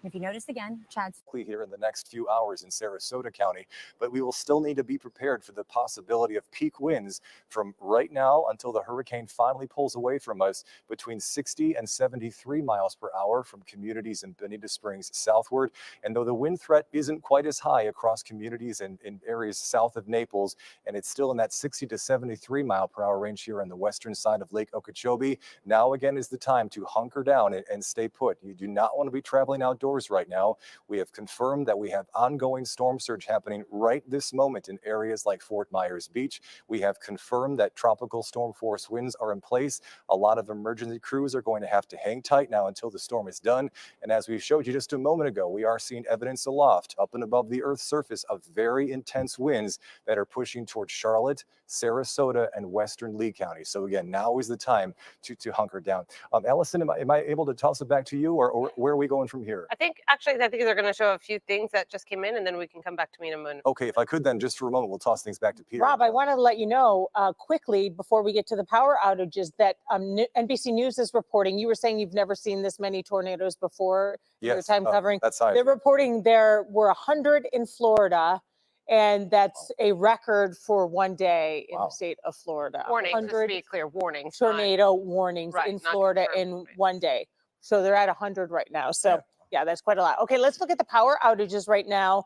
Speaker 7: If you notice again, Chad's
Speaker 10: here in the next few hours in Sarasota County, but we will still need to be prepared for the possibility of peak winds from right now until the hurricane finally pulls away from us between 60 and 73 miles per hour from communities in Bonita Springs southward. And though the wind threat isn't quite as high across communities in areas south of Naples, and it's still in that 60 to 73 mile per hour range here on the western side of Lake Okeechobee, now again is the time to hunker down and stay put. You do not want to be traveling outdoors right now. We have confirmed that we have ongoing storm surge happening right this moment in areas like Fort Myers Beach. We have confirmed that tropical storm force winds are in place. A lot of emergency crews are going to have to hang tight now until the storm is done. And as we showed you just a moment ago, we are seeing evidence aloft, up and above the Earth's surface, of very intense winds that are pushing towards Charlotte, Sarasota, and western Lee County. So again, now is the time to hunker down. Allison, am I able to toss it back to you, or where are we going from here?
Speaker 9: I think they're going to show a few things that just came in, and then we can come back to me in a moment.
Speaker 10: Okay, if I could then, just for a moment, we'll toss things back to Peter.
Speaker 3: Rob, I want to let you know quickly before we get to the power outages that NBC News is reporting. You were saying you've never seen this many tornadoes before.
Speaker 10: Yes,
Speaker 3: your time covering.
Speaker 10: that's right.
Speaker 3: They're reporting there were 100 in Florida, and that's a record for one day in the state of Florida.
Speaker 9: Warnings, just to be clear, warnings.
Speaker 3: Tornado warnings in Florida in one day. So they're at 100 right now. So yeah, that's quite a lot. Okay, let's look at the power outages right now.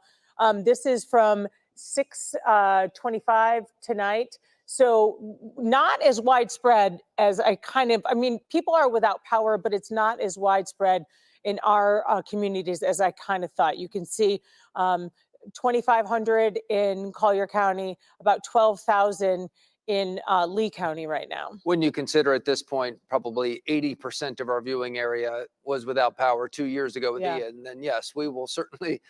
Speaker 3: This is from 6:25 tonight. So not as widespread as I mean, people are without power, but it's not as widespread in our communities as I kind of thought. You can see 2,500 in Collier County, about 12,000 in Lee County right now.
Speaker 2: When you consider at this point, probably 80% of our viewing area was without power 2 years ago with Ian, then yes, we'll certainly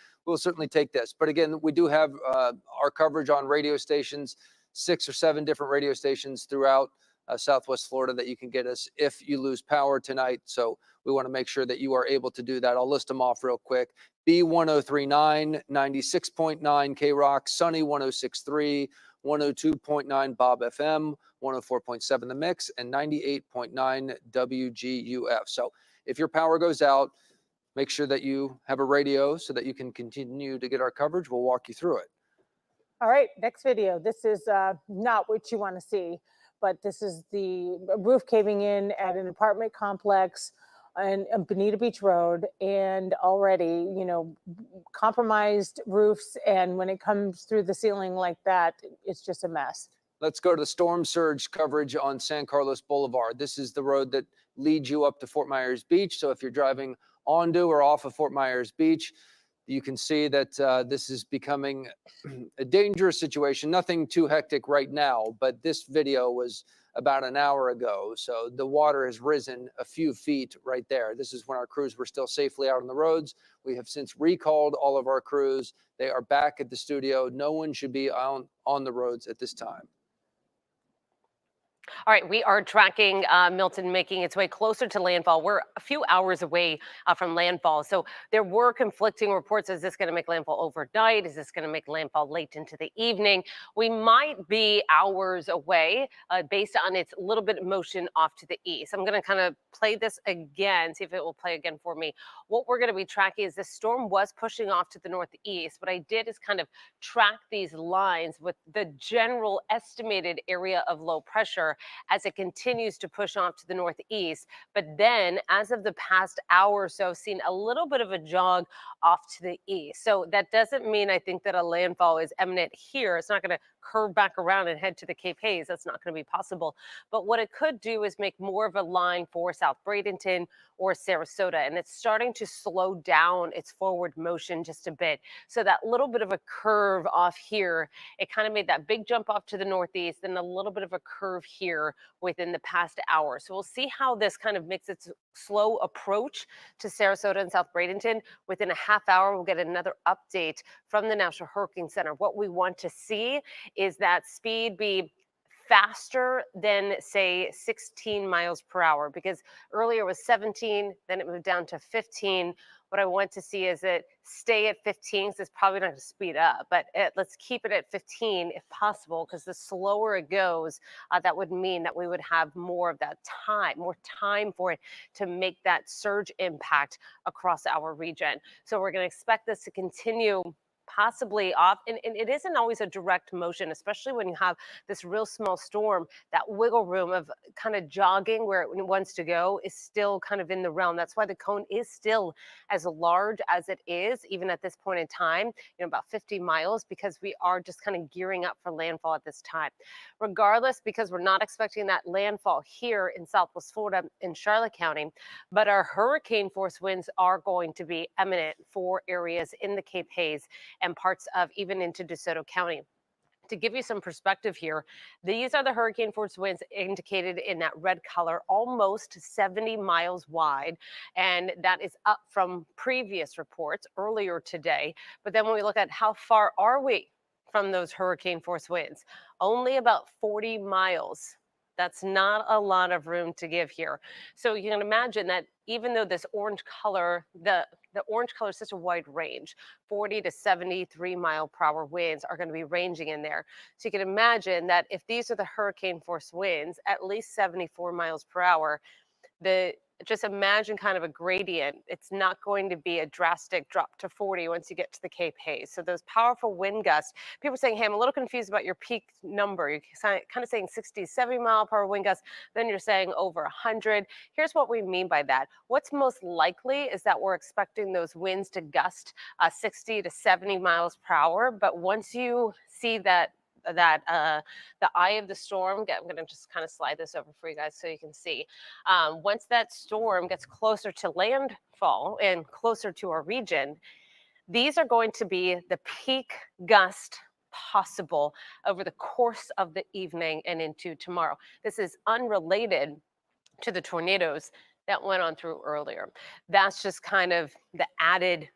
Speaker 2: take this. But again, we do have our coverage on radio stations, 6 or 7 different radio stations throughout Southwest Florida that you can get us if you lose power tonight. So we want to make sure that you are able to do that. I'll list them off real quick. B1039, 96.9 K-Rock, Sunny 106.3, 102.9 Bob FM, 104.7 The Mix, and 98.9 WGUF. So if your power goes out, make sure that you have a radio so that you can continue to get our coverage. We'll walk you through it.
Speaker 3: All right, next video. This is not what you want to see, but this is the roof caving in at an apartment complex on Bonita Beach Road, and already, compromised roofs. And when it comes through the ceiling like that, it's just a mess.
Speaker 2: Let's go to the storm surge coverage on San Carlos Boulevard. This is the road that leads you up to Fort Myers Beach. So if you're driving onto or off of Fort Myers Beach, you can see that this is becoming a dangerous situation. Nothing too hectic right now, but this video was about an hour ago. So the water has risen a few feet right there. This is when our crews were still safely out on the roads. We have since recalled all of our crews. They are back at the studio. No one should be on the roads at this time.
Speaker 9: All right, we are tracking Milton making its way closer to landfall. We're a few hours away from landfall. So there were conflicting reports. Is this going to make landfall overnight? Is this going to make landfall late into the evening? We might be hours away based on its little bit of motion off to the east. I'm going to kind of play this again, see if it will play again for me. What we're going to be tracking is this storm was pushing off to the northeast. What I did is kind of track these lines with the general estimated area of low pressure as it continues to push off to the northeast. But then as of the past hour or so, seen a little bit of a jog off to the east. So that doesn't mean I think that a landfall is imminent here. It's not going to curve back around and head to the Cape Hayes. That's not going to be possible. But what it could do is make more of a line for South Bradenton or Sarasota. And it's starting to slow down its forward motion just a bit. So that little bit of a curve off here, it kind of made that big jump off to the northeast and a little bit of a curve here within the past hour. So we'll see how this kind of makes its slow approach to Sarasota and South Bradenton. Within a half hour, we'll get another update from the National Hurricane Center. What we want to see is that speed be faster than, say, 16 miles per hour, because earlier it was 17, then it moved down to 15. What I want to see is it stay at 15, because it's probably not going to speed up, but let's keep it at 15 if possible, because the slower it goes, that would mean that we would have more of that time, more time for it to make that surge impact across our region. So we're going to expect this to continue possibly off, and it isn't always a direct motion, especially when you have this real small storm. That wiggle room of kind of jogging where it wants to go is still kind of in the realm. That's why the cone is still as large as it is, even at this point in time, about 50 miles, because we are just kind of gearing up for landfall at this time. Regardless, because we're not expecting that landfall here in Southwest Florida in Charlotte County, but our hurricane force winds are going to be imminent for areas in the Cape Hayes and parts of even into DeSoto County. To give you some perspective here, these are the hurricane force winds indicated in that red color, almost 70 miles wide. And that is up from previous reports earlier today. But then when we look at how far are we from those hurricane force winds, only about 40 miles. That's not a lot of room to give here. So you can imagine that even though this orange color, the orange color is such a wide range, 40 to 73 mile per hour winds are going to be ranging in there. So you can imagine that if these are the hurricane force winds, at least 74 miles per hour, just imagine kind of a gradient. It's not going to be a drastic drop to 40 once you get to the Cape Hayes. So those powerful wind gusts, people are saying, hey, I'm a little confused about your peak number. You're kind of saying 60, 70 mile per hour wind gusts, then you're saying over 100. Here's what we mean by that. What's most likely is that we're expecting those winds to gust 60 to 70 miles per hour. But once you see the eye of the storm, I'm going to just kind of slide this over for you guys so you can see. Once that storm gets closer to landfall and closer to our region, these are going to be the peak gust possible over the course of the evening and into tomorrow. This is unrelated to the tornadoes that went on through earlier. That's just kind of the added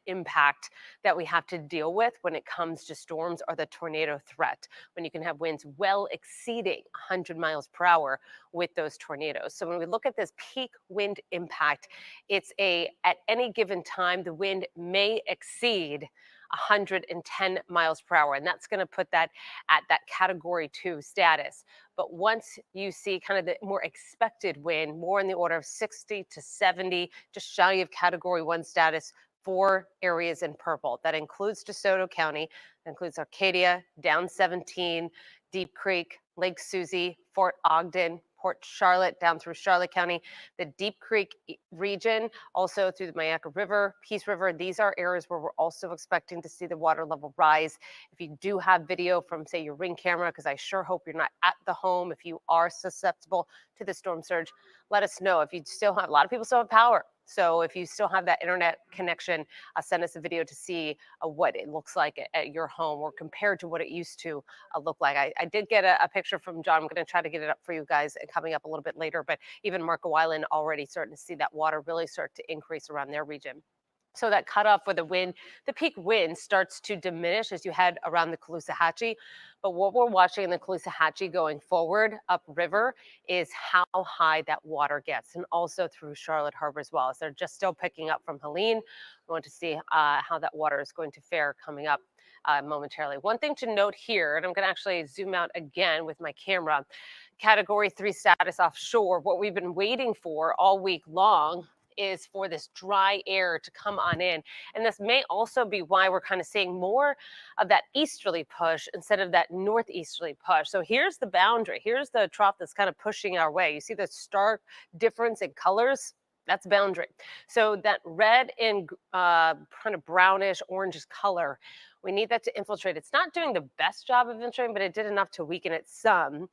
Speaker 9: impact that we have to deal with when it comes to storms or the tornado threat, when you can have winds well exceeding 100 miles per hour with those tornadoes. So when we look at this peak wind impact, it's at any given time, the wind may exceed 110 miles per hour. And that's going to put that at that category 2 status. But once you see kind of the more expected wind, more in the order of 60 to 70, just shy of category 1 status for areas in purple. That includes DeSoto County, that includes Arcadia, down 17, Deep Creek, Lake Susie, Fort Ogden, Port Charlotte, down through Charlotte County, the Deep Creek region, also through the Mayaca River, Peace River. These are areas where we're also expecting to see the water level rise. If you do have video from, say, your Ring camera, because I sure hope you're not at the home, if you are susceptible to the storm surge, let us know. If you still have, a lot of people still have power. So if you still have that internet connection, send us a video to see what it looks like at your home, or compared to what it used to look like. I did get a picture from John. I'm going to try to get it up for you guys coming up a little bit later, but even Marco Island already starting to see that water really start to increase around their region. So that cutoff for the wind, the peak wind starts to diminish as you head around the Caloosahatchee. But what we're watching in the Caloosahatchee going forward upriver is how high that water gets, and also through Charlotte Harbor as well. As they're just still picking up from Helene, we want to see how that water is going to fare coming up momentarily. One thing to note here, and I'm going to actually zoom out again with my camera, category 3 status offshore. What we've been waiting for all week long is for this dry air to come on in. And this may also be why we're kind of seeing more of that easterly push instead of that northeasterly push. So here's the boundary. Here's the trough that's kind of pushing our way. You see the stark difference in colors? That's boundary. So that red and kind of brownish orangish color, we need that to infiltrate. It's not doing the best job of infiltrating, but it did enough to weaken it some.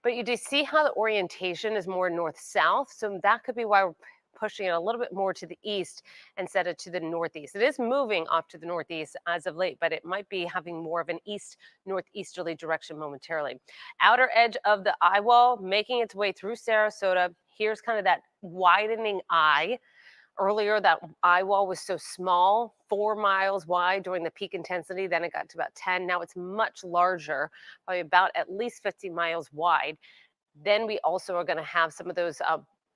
Speaker 9: But you do see how the orientation is more north-south. So that could be why we're pushing it a little bit more to the east instead of to the northeast. It is moving off to the northeast as of late, but it might be having more of an east-northeasterly direction momentarily. Outer edge of the eye wall making its way through Sarasota. Here's kind of that widening eye. Earlier, that eye wall was so small, 4 miles wide during the peak intensity. Then it got to about 10. Now it's much larger, probably about at least 50 miles wide. Then we also are going to have some of those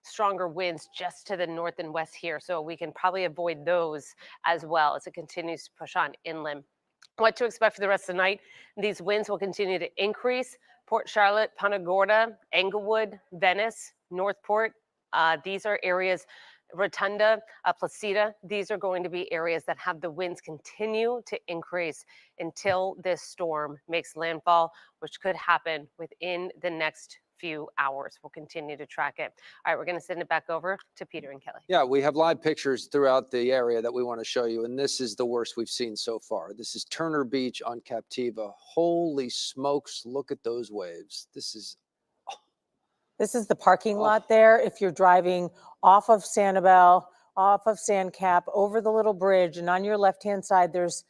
Speaker 9: stronger winds just to the north and west here. So we can probably avoid those as well as it continues to push on inland. What to expect for the rest of the night? These winds will continue to increase. Port Charlotte, Punta Gorda, Englewood, Venice, North Port. These are areas, Rotunda, Placida. These are going to be areas that have the winds continue to increase until this storm makes landfall, which could happen within the next few hours. We'll continue to track it. All right, we're going to send it back over to Peter and Kelly.
Speaker 2: Yeah, we have live pictures throughout the area that we want to show you, and this is the worst we've seen so far. This is Turner Beach on Captiva. Holy smokes, look at those waves. This is
Speaker 3: the parking lot there. If you're driving off of Sanibel, off of Sandcap, over the little bridge, and on your left-hand side, there's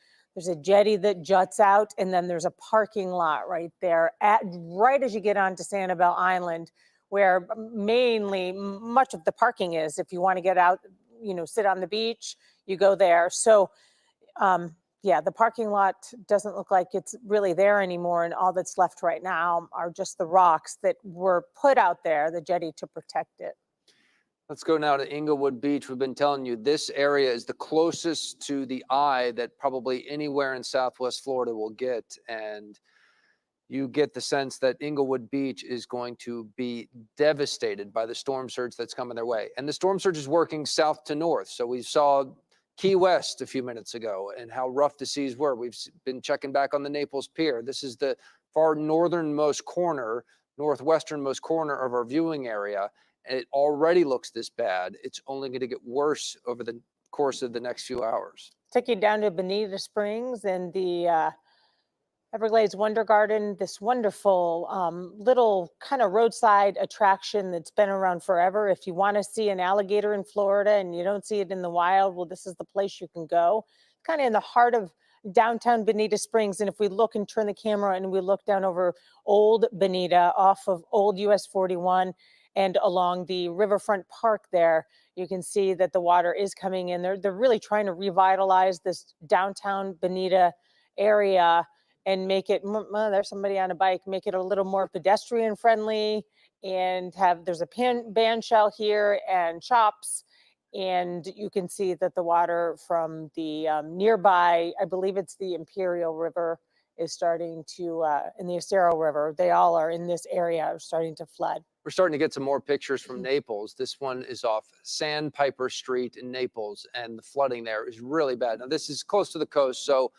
Speaker 3: a jetty that juts out, and then there's a parking lot right there, right as you get onto Sanibel Island, where mainly much of the parking is. If you want to get out, sit on the beach, you go there. So, yeah, the parking lot doesn't look like it's really there anymore, and all that's left right now are just the rocks that were put out there, the jetty, to protect it.
Speaker 2: Let's go now to Inglewood Beach. We've been telling you this area is the closest to the eye that probably anywhere in Southwest Florida will get. And you get the sense that Inglewood Beach is going to be devastated by the storm surge that's coming their way. And the storm surge is working south to north. So we saw Key West a few minutes ago and how rough the seas were. We've been checking back on the Naples Pier. This is the far northernmost corner, northwesternmost corner of our viewing area. And it already looks this bad. It's only going to get worse over the course of the next few hours.
Speaker 3: Took you down to Bonita Springs and the Everglades Wonder Garden, this wonderful little kind of roadside attraction that's been around forever. If you want to see an alligator in Florida and you don't see it in the wild, well, this is the place you can go. Kind of in the heart of downtown Bonita Springs. And if we look and turn the camera and we look down over Old Bonita off of Old US 41, and along the riverfront park there, you can see that the water is coming in. They're really trying to revitalize this downtown Bonita area and make it, there's somebody on a bike, make it a little more pedestrian friendly, and there's a band shell here and shops. And you can see that the water from the nearby, I believe it's the Imperial River, is starting to, in the Acero River, they all are in this area, are starting to flood.
Speaker 2: We're starting to get some more pictures from Naples. This one is off Sandpiper Street in Naples, and the flooding there is really bad. Now, this is close to the coast, so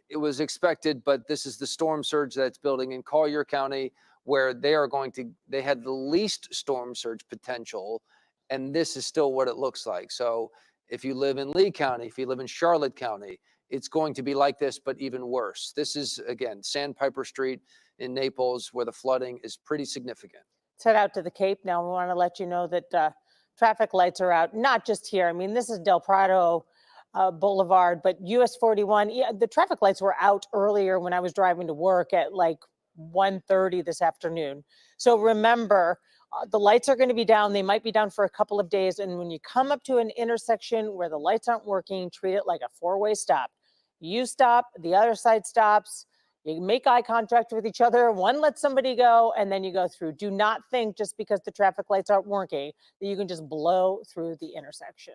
Speaker 2: it was expected, but this is the storm surge that's building in Collier County, where they had the least storm surge potential, and this is still what it looks like. So if you live in Lee County, if you live in Charlotte County, it's going to be like this, but even worse. This is, again, Sandpiper Street in Naples, where the flooding is pretty significant.
Speaker 3: Let's head out to the Cape now. We want to let you know that traffic lights are out, not just here. I mean, this is Del Prado Boulevard, but US 41, yeah, the traffic lights were out earlier when I was driving to work at like 1:30 this afternoon. So remember, the lights are going to be down. They might be down for a couple of days. And when you come up to an intersection where the lights aren't working, treat it like a four-way stop. You stop, the other side stops. You make eye contact with each other. One lets somebody go, and then you go through. Do not think just because the traffic lights aren't working that you can just blow through the intersection.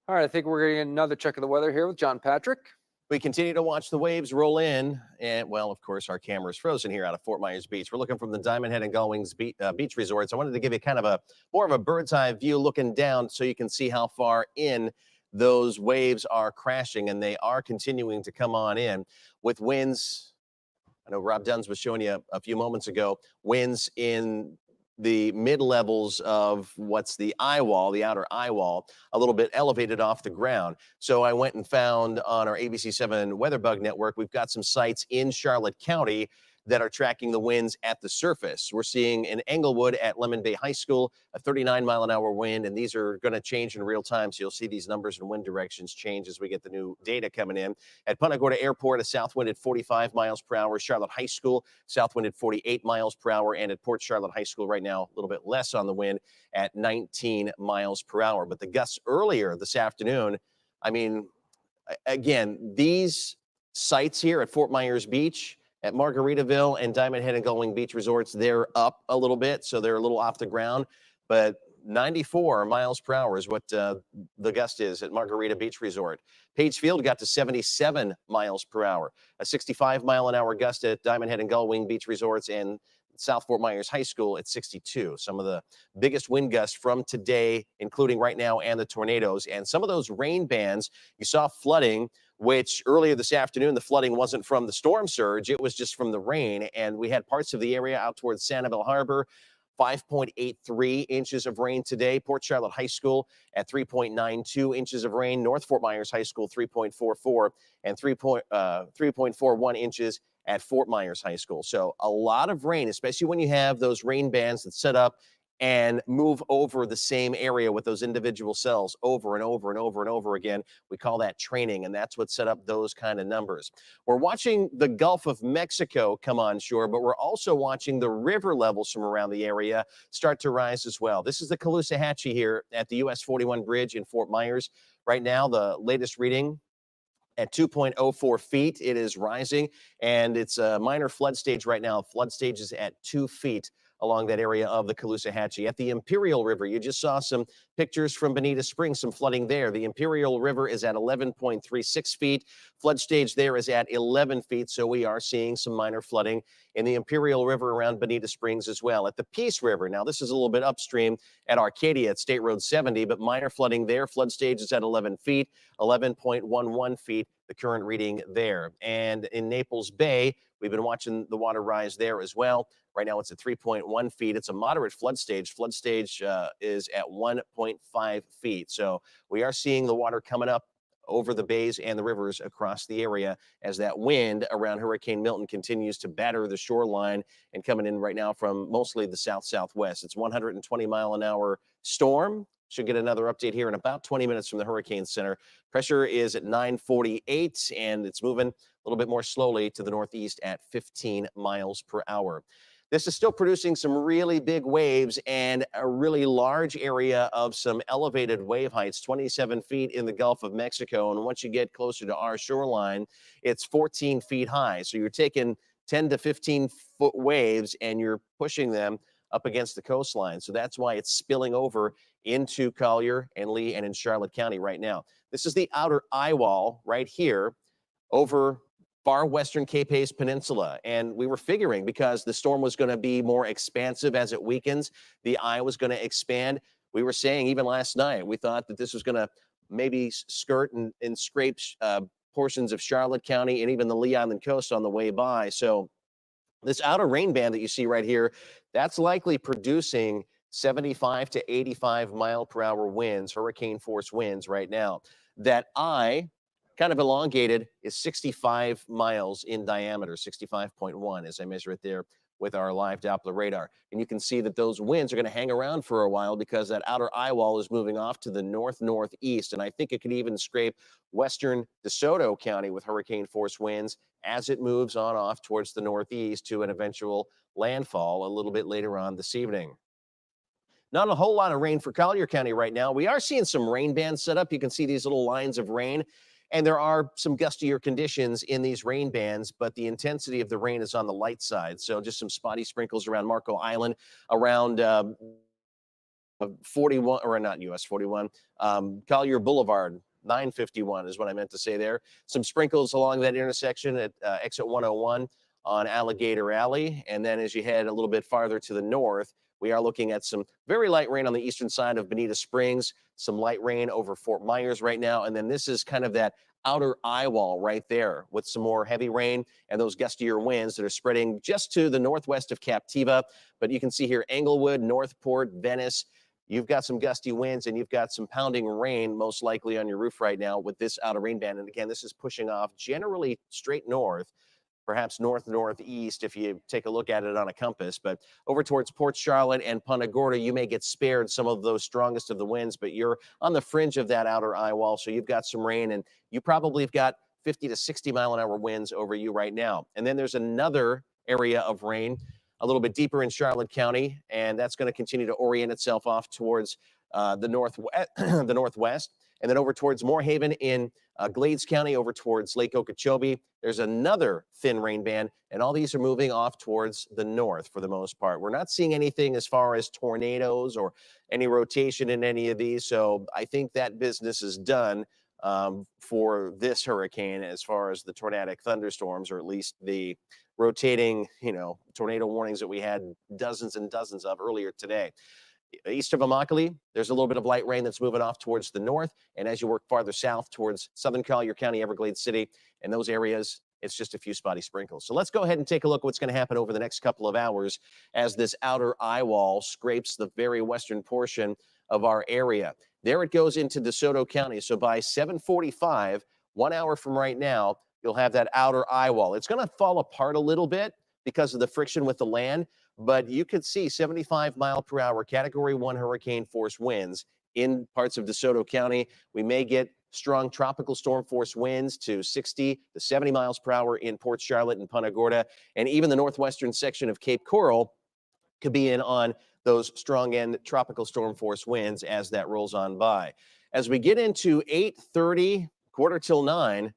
Speaker 2: All right, I think we're getting another check of the weather here with John Patrick.
Speaker 4: We continue to watch the waves roll in, and, well, of course, our camera's frozen here out of Fort Myers Beach. We're looking from the Diamond Head and Gullwings beach resorts. I wanted to give you kind of more of a bird's eye view looking down so you can see how far in those waves are crashing, and they are continuing to come on in with winds. I know Rob Duns was showing you a few moments ago, winds in the mid-levels of what's the eye wall, the outer eye wall, a little bit elevated off the ground. So I went and found on our ABC7 WeatherBug network, we've got some sites in Charlotte County that are tracking the winds at the surface. We're seeing in Englewood at Lemon Bay High School, a 39-mile-an-hour wind, and these are going to change in real time, so you'll see these numbers and wind directions change as we get the new data coming in. At Punta Gorda Airport, a south wind at 45 miles per hour. Charlotte High School, south wind at 48 miles per hour. And at Port Charlotte High School right now, a little bit less on the wind at 19 miles per hour. But the gusts earlier this afternoon, I mean, again, these sites here at Fort Myers Beach, at Margaritaville and Diamond Head and Gullwing Beach Resorts, they're up a little bit, so they're a little off the ground. But 94 miles per hour is what the gust is at Margarita Beach Resort. Page Field got to 77 miles per hour. A 65-mile-an-hour gust at Diamond Head and Gullwing Beach Resorts and South Fort Myers High School at 62. Some of the biggest wind gusts from today, including right now, and the tornadoes. And some of those rain bands, you saw flooding, which earlier this afternoon, the flooding wasn't from the storm surge. It was just from the rain. And we had parts of the area out towards Sanibel Harbor, 5.83 inches of rain today. Port Charlotte High School at 3.92 inches of rain. North Fort Myers High School, 3.44, and 3.41 inches at Fort Myers High School. So a lot of rain, especially when you have those rain bands that set up and move over the same area with those individual cells over and over and over and over again. We call that training, and that's what set up those kind of numbers. We're watching the Gulf of Mexico come on shore, but we're also watching the river levels from around the area start to rise as well. This is the Caloosahatchee here at the US 41 Bridge in Fort Myers. Right now, the latest reading at 2.04 feet. It is rising, and it's a minor flood stage right now. Flood stage is at 2 feet along that area of the Caloosahatchee. At the Imperial River, you just saw some pictures from Bonita Springs, some flooding there. The Imperial River is at 11.36 feet. Flood stage there is at 11 feet, so we are seeing some minor flooding in the Imperial River around Bonita Springs as well. At the Peace River, now this is a little bit upstream at Arcadia at State Road 70, but minor flooding there. Flood stage is at 11 feet, 11.11 feet, the current reading there. And in Naples Bay, we've been watching the water rise there as well. Right now it's at 3.1 feet. It's a moderate flood stage. Flood stage is at 1.5 feet. So we are seeing the water coming up over the bays and the rivers across the area as that wind around Hurricane Milton continues to batter the shoreline and coming in right now from mostly the south-southwest. It's 120-mile-an-hour storm. Should get another update here in about 20 minutes from the Hurricane Center. Pressure is at 948, and it's moving a little bit more slowly to the northeast at 15 miles per hour. This is still producing some really big waves and a really large area of some elevated wave heights, 27 feet in the Gulf of Mexico. And once you get closer to our shoreline, it's 14 feet high. So you're taking 10 to 15 foot waves and you're pushing them up against the coastline. So that's why it's spilling over into Collier and Lee and in Charlotte County right now. This is the outer eye wall right here over far western Cape Hayes Peninsula. And we were figuring because the storm was going to be more expansive as it weakens, the eye was going to expand. We were saying even last night, we thought that this was going to maybe skirt and scrape portions of Charlotte County and even the Lee Island coast on the way by. So this outer rain band that you see right here, that's likely producing 75 to 85 mile per hour winds, hurricane force winds right now. That eye, kind of elongated, is 65 miles in diameter, 65.1 as I measure it there with our live Doppler radar. And you can see that those winds are going to hang around for a while because that outer eye wall is moving off to the north-northeast. And I think it could even scrape western DeSoto County with hurricane force winds as it moves on off towards the northeast to an eventual landfall a little bit later on this evening. Not a whole lot of rain for Collier County right now. We are seeing some rain bands set up. You can see these little lines of rain. And there are some gustier conditions in these rain bands, but the intensity of the rain is on the light side. So just some spotty sprinkles around Marco Island, around 41, or not US 41, Collier Boulevard, 951 is what I meant to say there. Some sprinkles along that intersection at exit 101 on Alligator Alley. And then as you head a little bit farther to the north, we are looking at some very light rain on the eastern side of Bonita Springs, some light rain over Fort Myers right now. And then this is kind of that outer eye wall right there with some more heavy rain and those gustier winds that are spreading just to the northwest of Captiva. But you can see here, Englewood, North Port, Venice, you've got some gusty winds and you've got some pounding rain most likely on your roof right now with this outer rain band. And again, this is pushing off generally straight north, perhaps north-northeast if you take a look at it on a compass. But over towards Port Charlotte and Punta Gorda, you may get spared some of those strongest of the winds, but you're on the fringe of that outer eye wall, so you've got some rain, and you probably have got 50 to 60 mile-an-hour winds over you right now. And then there's another area of rain a little bit deeper in Charlotte County, and that's going to continue to orient itself off towards the northwest. And then over towards Moorhaven in Glades County, over towards Lake Okeechobee, there's another thin rain band, and all these are moving off towards the north for the most part. We're not seeing anything as far as tornadoes or any rotation in any of these, so I think that business is done for this hurricane as far as the tornadic thunderstorms, or at least the rotating, tornado warnings that we had dozens and dozens of earlier today. East of Immokalee, there's a little bit of light rain that's moving off towards the north. And as you work farther south towards Southern Collier County, Everglades City, and those areas, it's just a few spotty sprinkles. So let's go ahead and take a look at what's going to happen over the next couple of hours as this outer eye wall scrapes the very western portion of our area. There it goes into DeSoto County. So by 7:45, 1 hour from right now, you'll have that outer eye wall. It's going to fall apart a little bit because of the friction with the land, but you could see 75-mile-per-hour Category 1 hurricane force winds in parts of DeSoto County. We may get strong tropical storm force winds to 60 to 70 miles per hour in Port Charlotte and Punta Gorda, and even the northwestern section of Cape Coral could be in on those strong end tropical storm force winds as that rolls on by. As we get into 8:30, quarter till 9,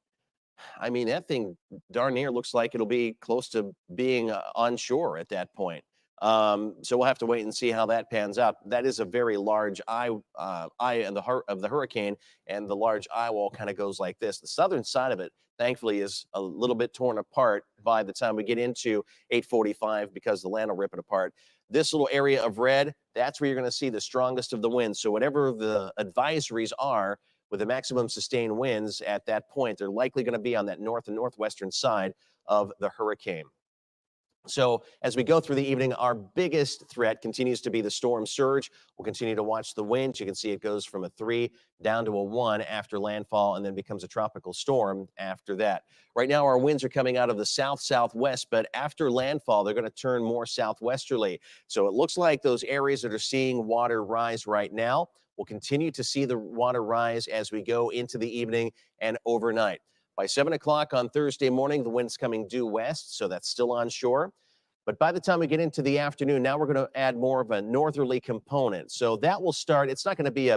Speaker 4: I mean, that thing darn near looks like it'll be close to being on shore at that point. So we'll have to wait and see how that pans out. That is a very large eye in the heart of the hurricane, and the large eye wall kind of goes like this. The southern side of it, thankfully, is a little bit torn apart by the time we get into 8:45 because the land will rip it apart. This little area of red, that's where you're going to see the strongest of the winds. So whatever the advisories are, with the maximum sustained winds at that point, they're likely going to be on that north and northwestern side of the hurricane. So as we go through the evening, our biggest threat continues to be the storm surge. We'll continue to watch the winds. You can see it goes from a 3 down to a 1 after landfall and then becomes a tropical storm after that. Right now, our winds are coming out of the south-southwest, but after landfall, they're going to turn more southwesterly. So it looks like those areas that are seeing water rise right now will continue to see the water rise as we go into the evening and overnight. By 7 o'clock on Thursday morning, the wind's coming due west, so that's still on shore. But by the time we get into the afternoon, now we're going to add more of a northerly component. So that will start. It's not going to be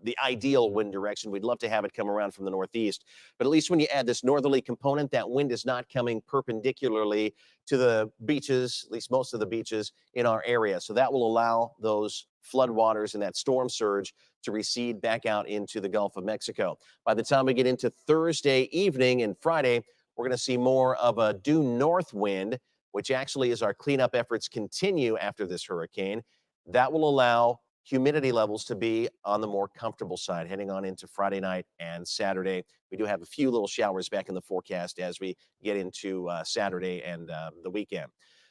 Speaker 4: the ideal wind direction. We'd love to have it come around from the northeast. But at least when you add this northerly component, that wind is not coming perpendicularly to the beaches, at least most of the beaches in our area. So that will allow those floodwaters and that storm surge to recede back out into the Gulf of Mexico. By the time we get into Thursday evening and Friday, we're going to see more of a due north wind, which actually, as our cleanup efforts continue after this hurricane, that will allow humidity levels to be on the more comfortable side heading on into Friday night and Saturday. We do have a few little showers back in the forecast as we get into Saturday and the weekend.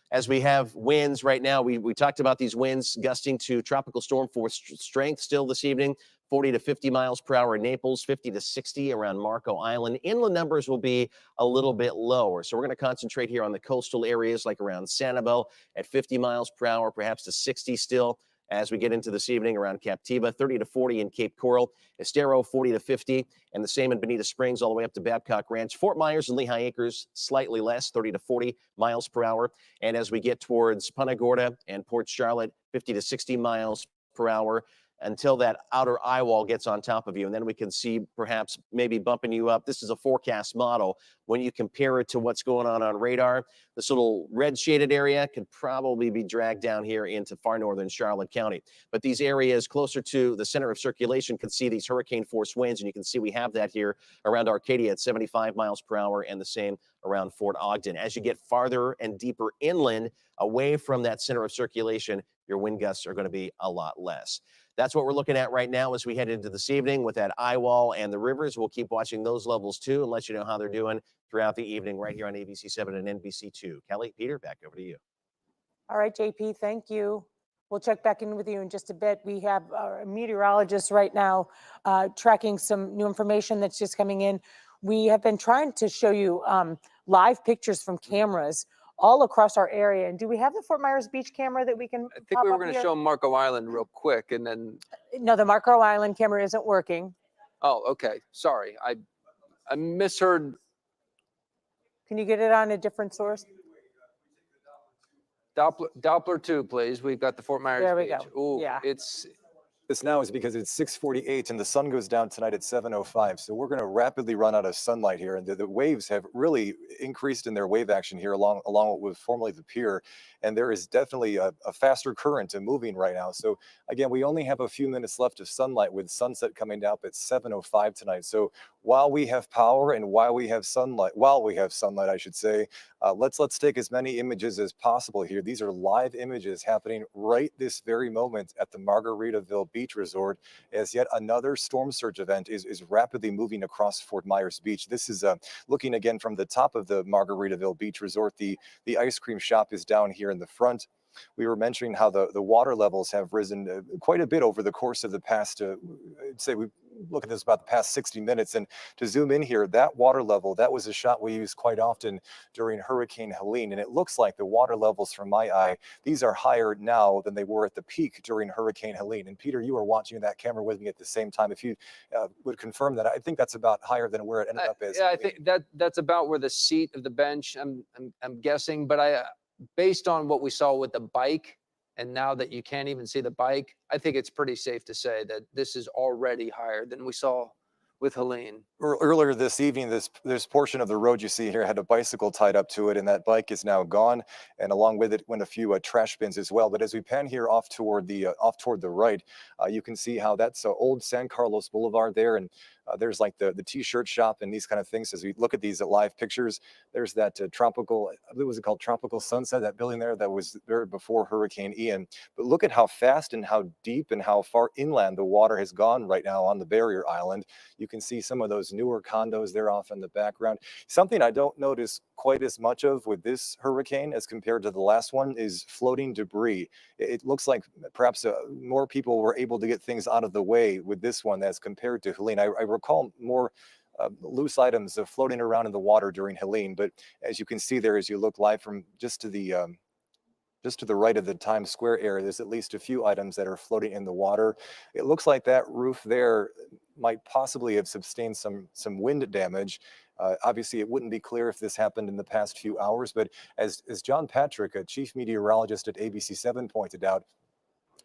Speaker 4: As we have winds right now, we talked about these winds gusting to tropical storm force strength still this evening, 40 to 50 miles per hour in Naples, 50 to 60 around Marco Island. Inland numbers will be a little bit lower. So we're going to concentrate here on the coastal areas like around Sanibel at 50 miles per hour, perhaps to 60 still. As we get into this evening around Captiva, 30 to 40 in Cape Coral, Estero 40 to 50, and the same in Bonita Springs all the way up to Babcock Ranch. Fort Myers and Lehigh Acres, slightly less, 30 to 40 miles per hour. And as we get towards Punta Gorda and Port Charlotte, 50 to 60 miles per hour until that outer eye wall gets on top of you. And then we can see perhaps maybe bumping you up. This is a forecast model. When you compare it to what's going on radar, this little red shaded area could probably be dragged down here into far northern Charlotte County. But these areas closer to the center of circulation could see these hurricane force winds. And you can see we have that here around Arcadia at 75 miles per hour and the same around Fort Ogden. As you get farther and deeper inland away from that center of circulation, your wind gusts are going to be a lot less. That's what we're looking at right now as we head into this evening with that eye wall and the rivers. We'll keep watching those levels too and let you know how they're doing throughout the evening right here on ABC7 and NBC2. Kelly, Peter, back over to you.
Speaker 3: All right, JP, thank you. We'll check back in with you in just a bit. We have our meteorologist right now tracking some new information that's just coming in. We have been trying to show you live pictures from cameras all across our area. And do we have the Fort Myers Beach camera that we can
Speaker 2: I think we were going to show Marco Island real quick and then.
Speaker 3: No, the Marco Island camera isn't working.
Speaker 2: Oh, okay. Sorry. I misheard.
Speaker 3: Can you get it on a different source?
Speaker 2: Doppler 2, please. We've got the Fort Myers
Speaker 3: There we
Speaker 2: Beach.
Speaker 3: go.
Speaker 2: Ooh,
Speaker 3: Yeah.
Speaker 2: it's
Speaker 10: this now is because it's 6:48 and the sun goes down tonight at 7:05. So we're going to rapidly run out of sunlight here, and the waves have really increased in their wave action here along what was formerly the pier, and there is definitely a faster current moving right now. So again, we only have a few minutes left of sunlight with sunset coming down at 7:05 tonight. So while we have power and while we have sunlight, I should say, let's take as many images as possible here. These are live images happening right this very moment at the Margaritaville Beach Resort, as yet another storm surge event is rapidly moving across Fort Myers Beach. This is looking again from the top of the Margaritaville Beach Resort. The ice cream shop is down here in the front. We were mentioning how the water levels have risen quite a bit over the course of the past, I'd say we look at this about the past 60 minutes. And to zoom in here, that water level, that was a shot we used quite often during Hurricane Helene. And it looks like the water levels from my eye, these are higher now than they were at the peak during Hurricane Helene. And Peter, you were watching that camera with me at the same time. If you would confirm that, I think that's about higher than where it ended up as.
Speaker 2: Yeah, I think that's about where the seat of the bench, I'm guessing, but based on what we saw with the bike, and now that you can't even see the bike, I think it's pretty safe to say that this is already higher than we saw with Helene.
Speaker 10: Earlier this evening, this portion of the road you see here had a bicycle tied up to it, and that bike is now gone. And along with it went a few trash bins as well. But as we pan here off toward the right, you can see how that's old San Carlos Boulevard there, and there's like the t-shirt shop and these kind of things. As we look at these live pictures, there's that tropical, I believe it was called Tropical Sunset, that building there that was there before Hurricane Ian. But look at how fast and how deep and how far inland the water has gone right now on the barrier island. You can see some of those newer condos there off in the background. Something I don't notice quite as much of with this hurricane as compared to the last one is floating debris. It looks like perhaps more people were able to get things out of the way with this one as compared to Helene. I recall more loose items floating around in the water during Helene, but as you can see there, as you look live from just to the right of the Times Square area, there's at least a few items that are floating in the water. It looks like that roof there might possibly have sustained some wind damage. Obviously, it wouldn't be clear if this happened in the past few hours, but as John Patrick, a chief meteorologist at ABC7, pointed out,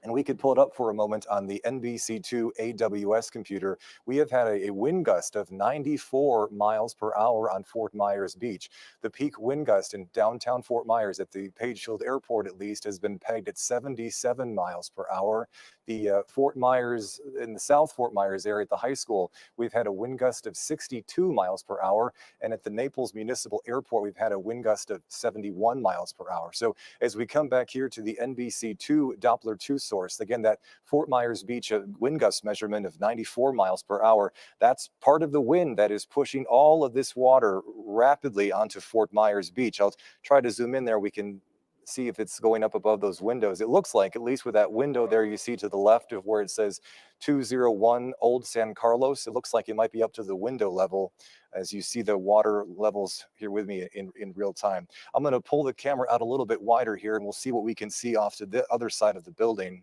Speaker 10: and we could pull it up for a moment on the NBC2 AWS computer, we have had a wind gust of 94 miles per hour on Fort Myers Beach. The peak wind gust in downtown Fort Myers at the Pagefield Airport, at least, has been pegged at 77 miles per hour. The Fort Myers, in the South Fort Myers area at the high school, we've had a wind gust of 62 miles per hour. And at the Naples Municipal Airport, we've had a wind gust of 71 miles per hour. So as we come back here to the NBC2 Doppler 2 source, again, that Fort Myers Beach wind gust measurement of 94 miles per hour, that's part of the wind that is pushing all of this water rapidly onto Fort Myers Beach. I'll try to zoom in there. We can see if it's going up above those windows. It looks like, at least with that window there you see to the left of where it says 201 Old San Carlos, it looks like it might be up to the window level as you see the water levels here with me in real time. I'm going to pull the camera out a little bit wider here and we'll see what we can see off to the other side of the building.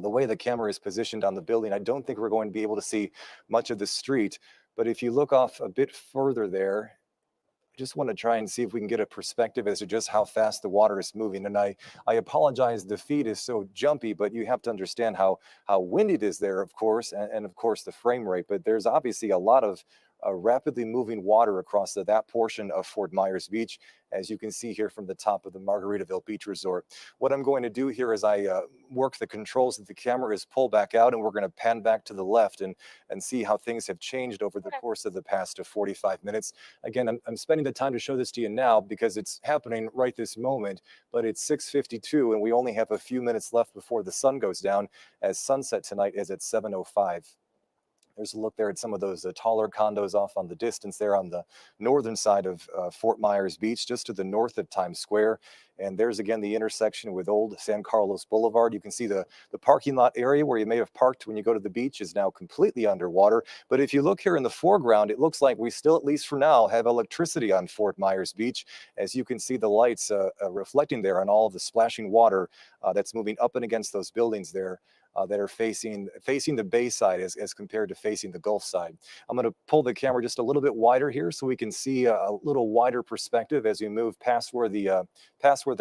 Speaker 10: The way the camera is positioned on the building, I don't think we're going to be able to see much of the street, but if you look off a bit further there, I just want to try and see if we can get a perspective as to just how fast the water is moving. And I apologize, the feed is so jumpy, but you have to understand how windy it is there, of course, and of course the frame rate. But there's obviously a lot of rapidly moving water across that portion of Fort Myers Beach, as you can see here from the top of the Margaritaville Beach Resort. What I'm going to do here is I work the controls that the camera is pulled back out, and we're going to pan back to the left and see how things have changed over the course of the past 45 minutes. Again, I'm spending the time to show this to you now because it's happening right this moment, but it's 6:52 and we only have a few minutes left before the sun goes down, as sunset tonight is at 7:05. There's a look there at some of those taller condos off on the distance there on the northern side of Fort Myers Beach, just to the north of Times Square. And there's again the intersection with Old San Carlos Boulevard. You can see the parking lot area where you may have parked when you go to the beach is now completely underwater. But if you look here in the foreground, it looks like we still, at least for now, have electricity on Fort Myers Beach. As you can see the lights reflecting there on all of the splashing water that's moving up and against those buildings there. That are facing the bay side as compared to facing the Gulf side. I'm going to pull the camera just a little bit wider here so we can see a little wider perspective as we move past where the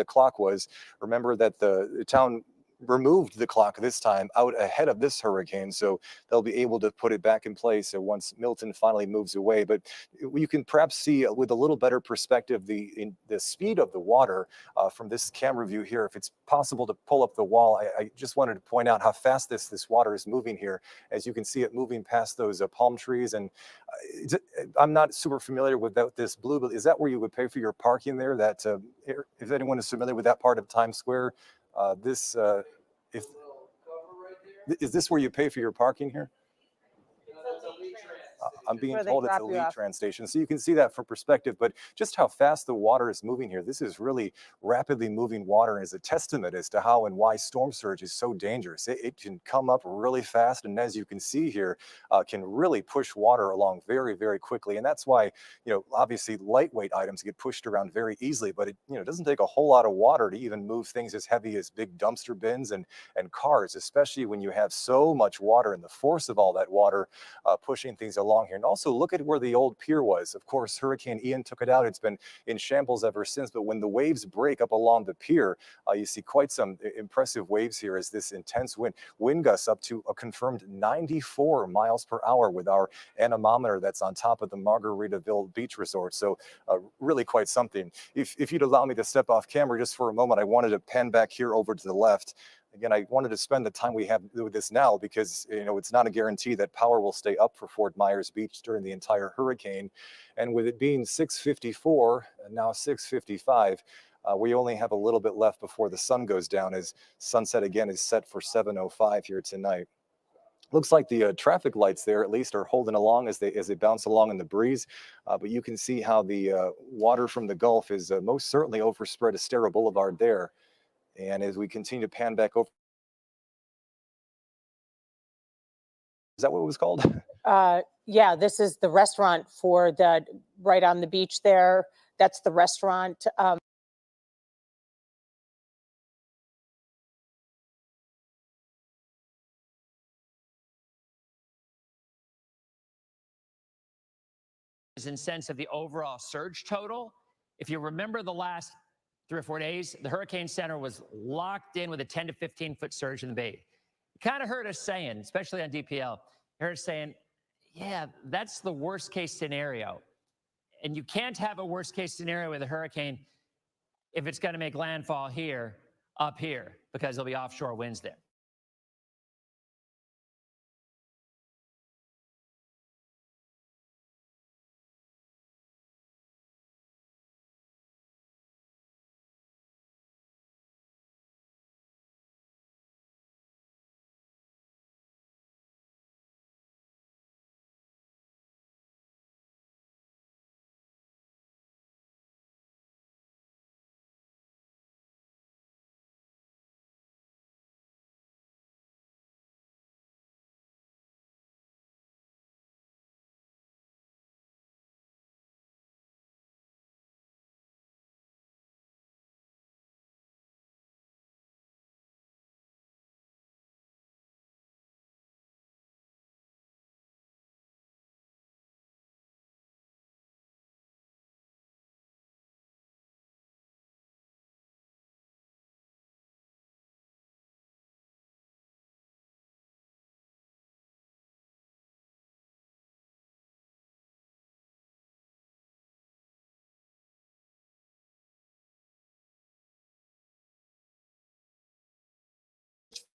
Speaker 10: clock was. Remember that the town removed the clock this time out ahead of this hurricane, so they'll be able to put it back in place once Milton finally moves away. But you can perhaps see with a little better perspective the speed of the water from this camera view here. If it's possible to pull up the wall, I just wanted to point out how fast this water is moving here. As you can see it moving past those palm trees. And I'm not super familiar with this blue, but is that where you would pay for your parking there? That if anyone is familiar with that part of Times Square, is this where you pay for your parking here? I'm being told it's a lead trans station. So you can see that for perspective, but just how fast the water is moving here. This is really rapidly moving water and is a testament as to how and why storm surge is so dangerous. It can come up really fast, and as you can see here, can really push water along very, very quickly. And that's why, obviously lightweight items get pushed around very easily, but it, doesn't take a whole lot of water to even move things as heavy as big dumpster bins and cars, especially when you have so much water and the force of all that water pushing things along here. And also look at where the old pier was. Of course, Hurricane Ian took it out. It's been in shambles ever since, but when the waves break up along the pier, you see quite some impressive waves here as this intense wind gusts up to a confirmed 94 miles per hour with our anemometer that's on top of the Margaritaville Beach Resort. So really quite something. If you'd allow me to step off camera just for a moment, I wanted to pan back here over to the left. Again, I wanted to spend the time we have with this now because, it's not a guarantee that power will stay up for Fort Myers Beach during the entire hurricane. And with it being 6:54 and now 6:55, we only have a little bit left before the sun goes down, as sunset again is set for 7:05 here tonight. Looks like the traffic lights there at least are holding along as they bounce along in the breeze, but you can see how the water from the Gulf is most certainly overspread Estero Boulevard there. And as we continue to pan back over, is that what it was called?
Speaker 3: Yeah, this is the restaurant right on the beach there. That's the restaurant.
Speaker 6: In sense of the overall surge total. If you remember the last 3 or 4 days, the Hurricane Center was locked in with a 10 to 15 foot surge in the bay. You kind of heard us saying, especially on DPL, you heard us saying, yeah, that's the worst case scenario. And you can't have a worst case scenario with a hurricane if it's going to make landfall up here, because there'll be offshore winds there.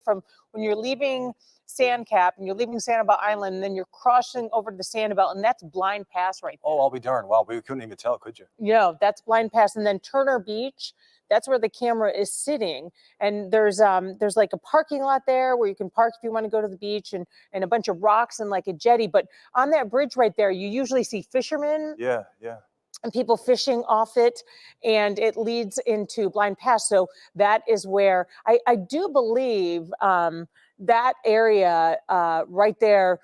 Speaker 3: From when you're leaving Sandcap and you're leaving Sanibel Island, and then you're crossing over to the Sanibel, and that's Blind Pass right there.
Speaker 10: Oh, I'll be darned. Wow, we couldn't even tell, could you?
Speaker 3: That's Blind Pass. And then Turner Beach, that's where the camera is sitting. And there's like a parking lot there where you can park if you want to go to the beach, and a bunch of rocks and like a jetty. But on that bridge right there, you usually see fishermen.
Speaker 10: Yeah.
Speaker 3: And people fishing off it, and it leads into Blind Pass. So that is where I do believe that area right there,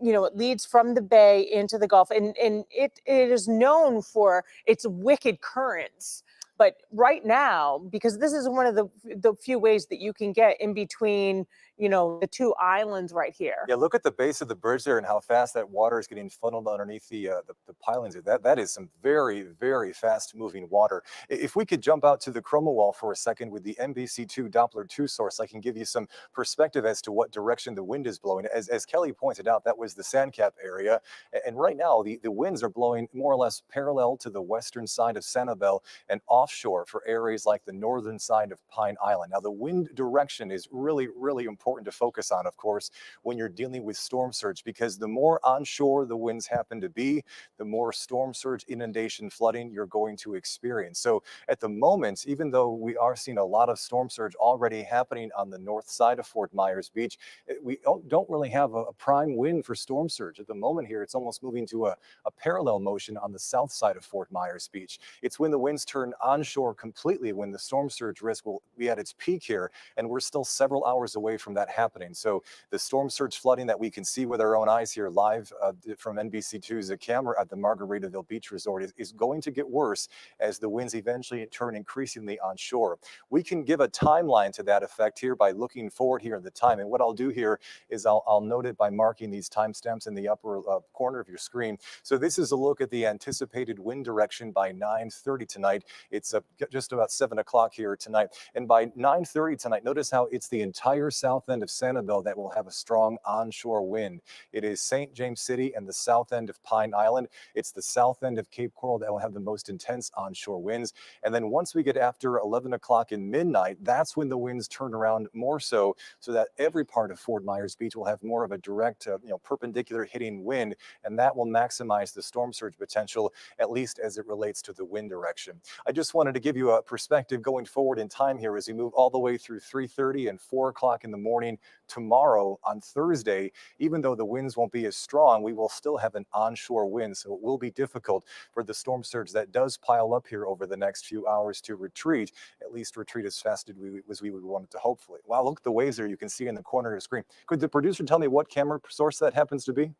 Speaker 3: it leads from the bay into the Gulf, and it is known for its wicked currents. But right now, because this is one of the few ways that you can get in between, the two islands right here.
Speaker 10: Yeah, look at the base of the bridge there and how fast that water is getting funneled underneath the pilings. That is some very, very fast moving water. If we could jump out to the chroma wall for a second with the NBC2 Doppler 2 source, I can give you some perspective as to what direction the wind is blowing. As Kelly pointed out, that was the sandcap area. And right now, the winds are blowing more or less parallel to the western side of Sanibel and offshore for areas like the northern side of Pine Island. Now, the wind direction is really, really important to focus on, of course, when you're dealing with storm surge, because the more onshore the winds happen to be, the more storm surge, inundation, flooding you're going to experience. So at the moment, even though we are seeing a lot of storm surge already happening on the north side of Fort Myers Beach, we don't really have a prime wind for storm surge. At the moment here, it's almost moving to a parallel motion on the south side of Fort Myers Beach. It's when the winds turn onshore completely when the storm surge risk will be at its peak here, and we're still several hours away from that happening. So the storm surge flooding that we can see with our own eyes here live from NBC2's camera at the Margaritaville Beach Resort is going to get worse as the winds eventually turn increasingly onshore. We can give a timeline to that effect here by looking forward here in the time. And what I'll do here is I'll note it by marking these timestamps in the upper corner of your screen. So this is a look at the anticipated wind direction by 9:30 tonight. It's just about 7 o'clock here tonight. And by 9:30 tonight, notice how it's the entire south end of Sanibel that will have a strong onshore wind. It is St. James City and the south end of Pine Island. It's the south end of Cape Coral that will have the most intense onshore winds. And then once we get after 11 o'clock and midnight, that's when the winds turn around more so that every part of Fort Myers Beach will have more of a direct, perpendicular hitting wind, and that will maximize the storm surge potential, at least as it relates to the wind direction. I just wanted to give you a perspective going forward in time here as we move all the way through 3:30 and 4 o'clock in the morning tomorrow on Thursday. Even though the winds won't be as strong, we will still have an onshore wind, so it will be difficult for the storm surge that does pile up here over the next few hours to retreat, at least retreat as fast as we would want it to, hopefully. Wow, look at the waves there you can see in the corner of the screen. Could the producer tell me what camera source that happens to be?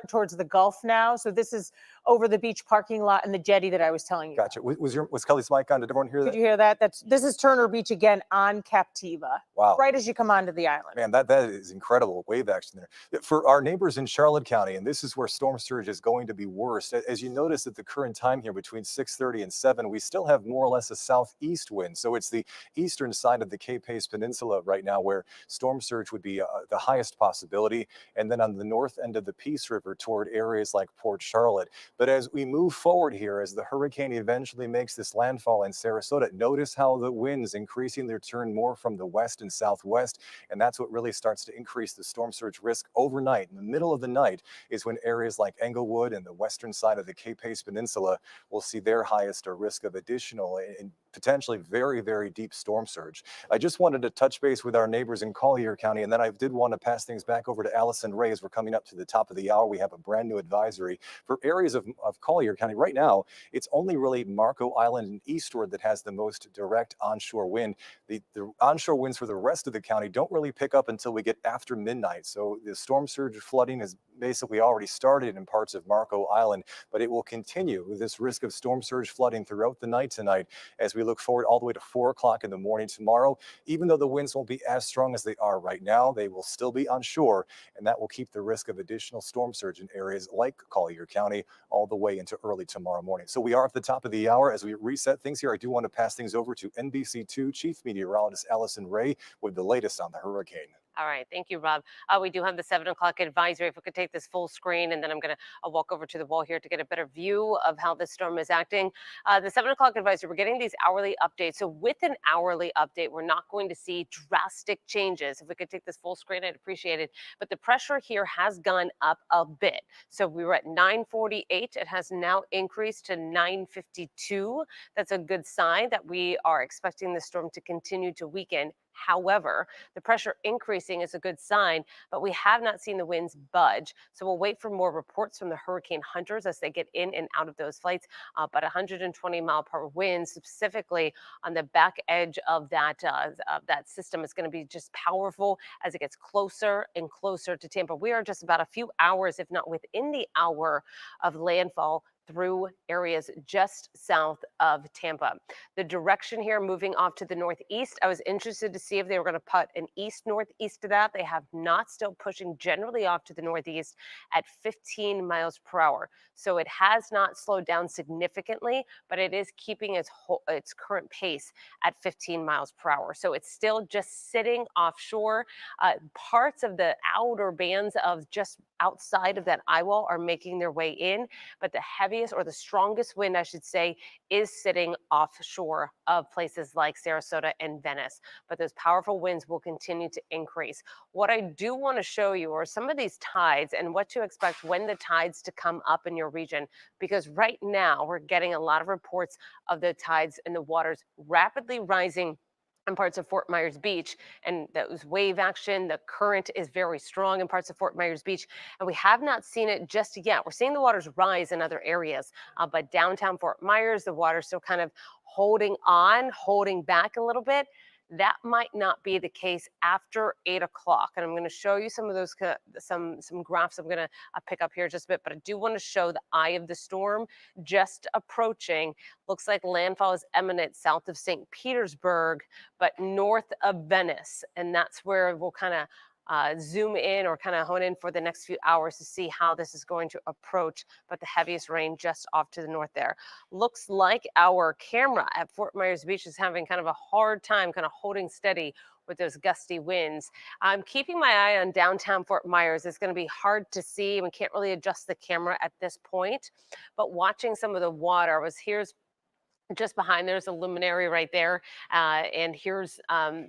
Speaker 3: Towards the Gulf now. So this is over the beach parking lot and the jetty that I was telling you.
Speaker 10: Gotcha. Was Kelly's mic on? Did everyone hear that?
Speaker 3: Did you hear that? This is Turner Beach again on Captiva.
Speaker 10: Wow.
Speaker 3: Right as you come onto the island.
Speaker 10: Man, that is incredible wave action there. For our neighbors in Charlotte County, and this is where storm surge is going to be worst. As you notice at the current time here between 6:30 and 7, we still have more or less a southeast wind. So it's the eastern side of the Cape Hayes Peninsula right now where storm surge would be the highest possibility. And then on the north end of the Peace River toward areas like Port Charlotte. But as we move forward here, as the hurricane eventually makes this landfall in Sarasota, notice how the winds increasingly turn more from the west and southwest. And that's what really starts to increase the storm surge risk overnight. In the middle of the night is when areas like Englewood and the western side of the Cape Hayes Peninsula will see their highest risk of additional and potentially very, very deep storm surge. I just wanted to touch base with our neighbors in Collier County, and then I did want to pass things back over to Allison Ray as we're coming up to the top of the hour. We have a brand new advisory for areas of Collier County. Right now, it's only really Marco Island and eastward that has the most direct onshore wind. The onshore winds for the rest of the county don't really pick up until we get after midnight. So the storm surge flooding has basically already started in parts of Marco Island, but it will continue with this risk of storm surge flooding throughout the night tonight as we look forward all the way to 4 o'clock in the morning tomorrow. Even though the winds won't be as strong as they are right now, they will still be onshore, and that will keep the risk of additional storm surge in areas like Collier County all the way into early tomorrow morning. So we are at the top of the hour. As we reset things here, I do want to pass things over to NBC2 Chief Meteorologist Allison Ray with the latest on the hurricane.
Speaker 9: All right. Thank you, Rob. We do have the 7 o'clock advisory. If we could take this full screen, and then I'm going to walk over to the wall here to get a better view of how this storm is acting. The 7 o'clock advisory, we're getting these hourly updates. So with an hourly update, we're not going to see drastic changes. If we could take this full screen, I'd appreciate it. But the pressure here has gone up a bit. So we were at 948. It has now increased to 952. That's a good sign that we are expecting the storm to continue to weaken. However, the pressure increasing is a good sign, but we have not seen the winds budge. So we'll wait for more reports from the hurricane hunters as they get in and out of those flights. But 120-mile-per-hour winds, specifically on the back edge of that system, is going to be just powerful as it gets closer and closer to Tampa. We are just about a few hours, if not within the hour, of landfall through areas just south of Tampa. The direction here moving off to the northeast, I was interested to see if they were going to put an east-northeast to that. They have not, still pushing generally off to the northeast at 15 miles per hour. So it has not slowed down significantly, but it is keeping its current pace at 15 miles per hour. So it's still just sitting offshore. Parts of the outer bands of just outside of that eye wall are making their way in, but the heaviest or the strongest wind, I should say, is sitting offshore of places like Sarasota and Venice. But those powerful winds will continue to increase. What I do want to show you are some of these tides and what to expect when the tides to come up in your region, because right now we're getting a lot of reports of the tides and the waters rapidly rising in parts of Fort Myers Beach, and that was wave action. The current is very strong in parts of Fort Myers Beach, and we have not seen it just yet. We're seeing the waters rise in other areas, but downtown Fort Myers, the water's still kind of holding on, holding back a little bit. That might not be the case after 8 o'clock. And I'm going to show you some of those, some graphs I'm going to pick up here just a bit, but I do want to show the eye of the storm just approaching. Looks like landfall is imminent south of St. Petersburg, but north of Venice. And that's where we'll kind of zoom in or kind of hone in for the next few hours to see how this is going to approach, but the heaviest rain just off to the north there. Looks like our camera at Fort Myers Beach is having kind of a hard time kind of holding steady with those gusty winds. I'm keeping my eye on downtown Fort Myers. It's going to be hard to see. We can't really adjust the camera at this point, but watching some of the water here's just behind, there's a luminary right there. And here's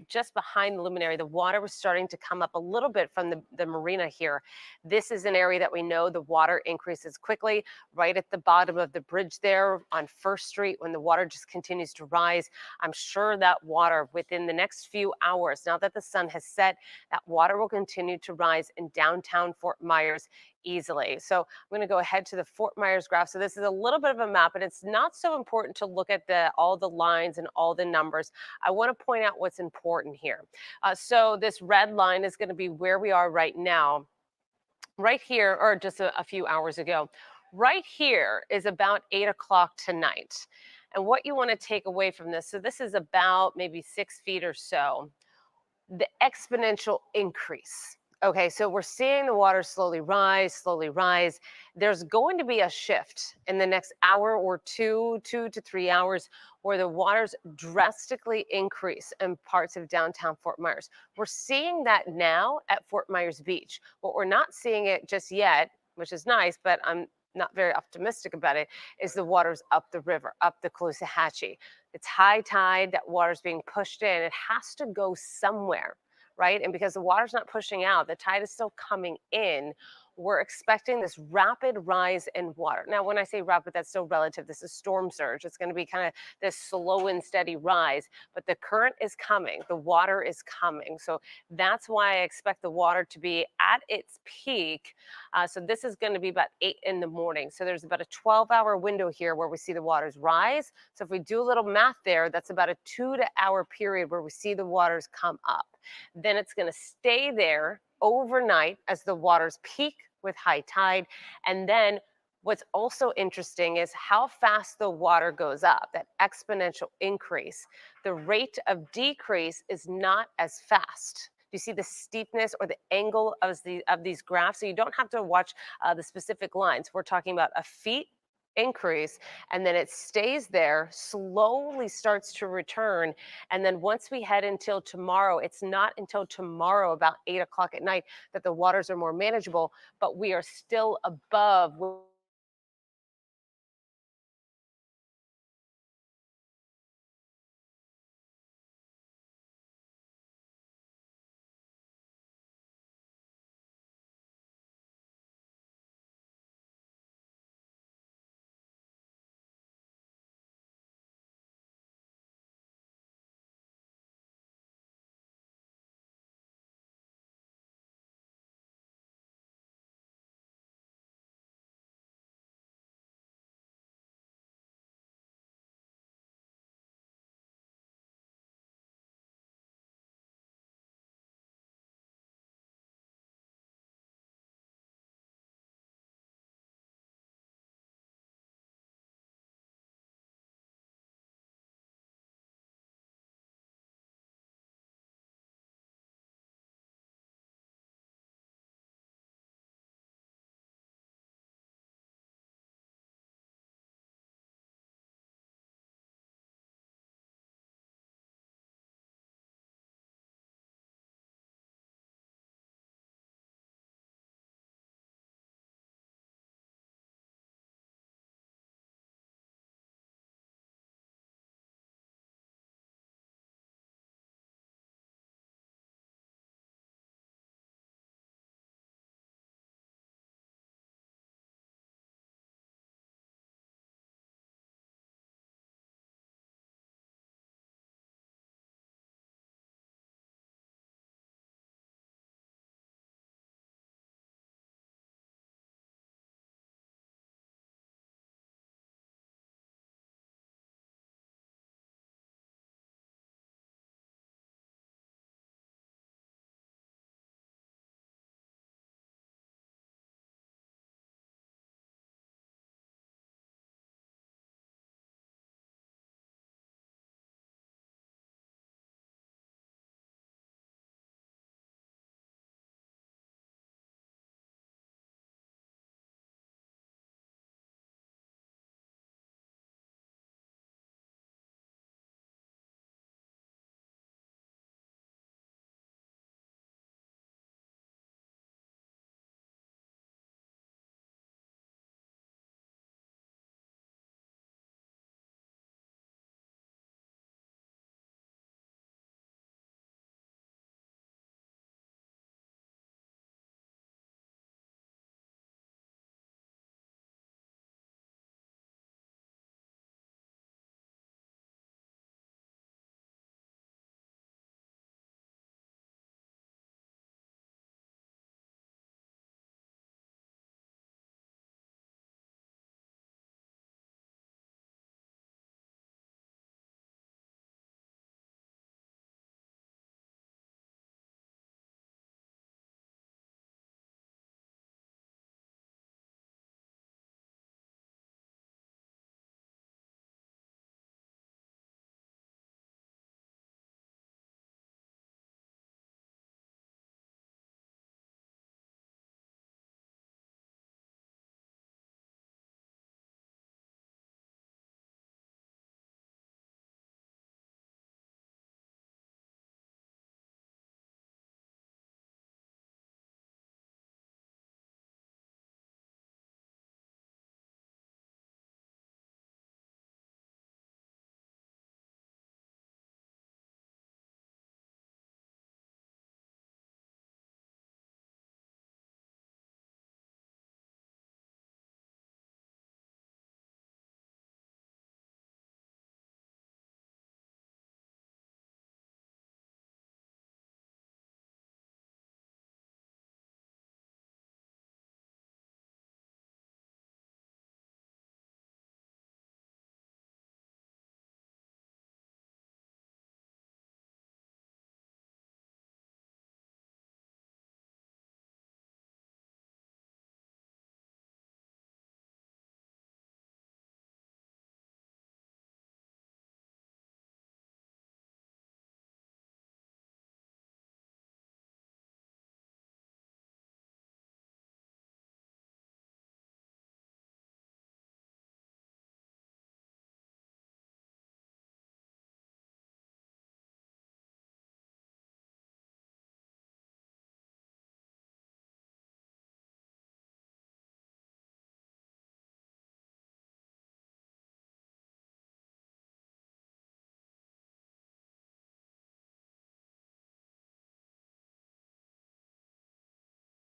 Speaker 9: just behind the luminary, the water was starting to come up a little bit from the marina here. This is an area that we know the water increases quickly. Right at the bottom of the bridge there on First Street, when the water just continues to rise, I'm sure that water within the next few hours, now that the sun has set, that water will continue to rise in downtown Fort Myers easily. So I'm going to go ahead to the Fort Myers graph. So this is a little bit of a map, and it's not so important to look at all the lines and all the numbers. I want to point out what's important here. So this red line is going to be where we are right now. Right here, or just a few hours ago. Right here is about 8 o'clock tonight. And what you want to take away from this, so this is about maybe 6 feet or so, the exponential increase. Okay, so we're seeing the water slowly rise, slowly rise. There's going to be a shift in the next hour or 2 to 3 hours where the waters drastically increase in parts of downtown Fort Myers. We're seeing that now at Fort Myers Beach. But we're not seeing it just yet, which is nice, but I'm not very optimistic about it, is the waters up the river, up the Caloosahatchee. It's high tide, that water's being pushed in. It has to go somewhere, right? And because the water's not pushing out, the tide is still coming in. We're expecting this rapid rise in water. Now, when I say rapid, that's still relative. This is storm surge. It's going to be kind of this slow and steady rise, but the current is coming. The water is coming. So that's why I expect the water to be at its peak. So this is going to be about 8 in the morning. So there's about a 12-hour window here where we see the waters rise. So if we do a little math there, that's about a 2-hour period where we see the waters come up. Then it's going to stay there overnight as the waters peak with high tide. And then what's also interesting is how fast the water goes up, that exponential increase. The rate of decrease is not as fast. You see the steepness or the angle of these graphs. So you don't have to watch the specific lines. We're talking about a feet increase, and then it stays there, slowly starts to return. And then once we head until tomorrow, it's not until tomorrow about 8 o'clock at night that the waters are more manageable, but we are still above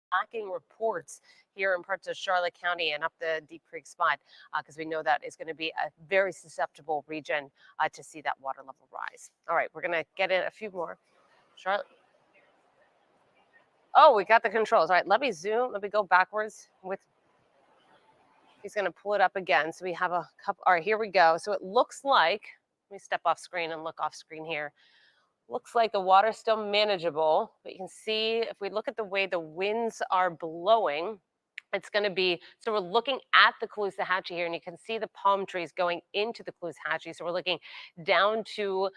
Speaker 9: tracking reports here in parts of Charlotte County and up the Deep Creek spot, because we know that is going to be a very susceptible region to see that water level rise. All right, we're going to get in a few more. Charlotte. Oh, we got the controls. All right, let me zoom. Let me go backwards with. He's going to pull it up again. So we have a couple. All right, here we go. So it looks like, let me step off screen and look off screen here. Looks like the water's still manageable, but you can see if we look at the way the winds are blowing, it's going to be, so we're looking at the Caloosahatchee here, and you can see the palm trees going into the Caloosahatchee. So we're looking down to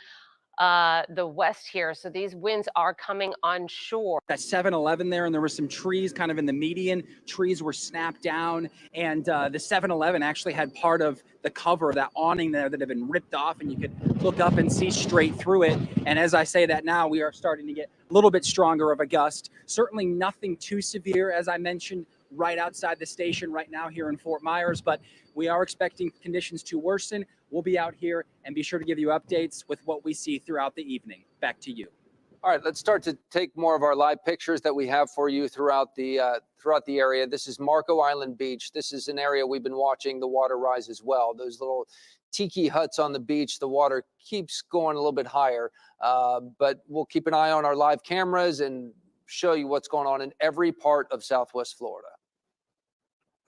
Speaker 9: the west here. So these winds are coming on shore.
Speaker 12: That 7-Eleven there, and there were some trees kind of in the median. Trees were snapped down, and the 7-Eleven actually had part of the cover of that awning there that had been ripped off, and you could look up and see straight through it. And as I say that now, we are starting to get a little bit stronger of a gust. Certainly nothing too severe, as I mentioned, right outside the station right now here in Fort Myers, but we are expecting conditions to worsen. We'll be out here and be sure to give you updates with what we see throughout the evening. Back to you.
Speaker 2: All right, let's start to take more of our live pictures that we have for you throughout the area. This is Marco Island Beach. This is an area we've been watching the water rise as well. Those little tiki huts on the beach, the water keeps going a little bit higher, but we'll keep an eye on our live cameras and show you what's going on in every part of Southwest Florida.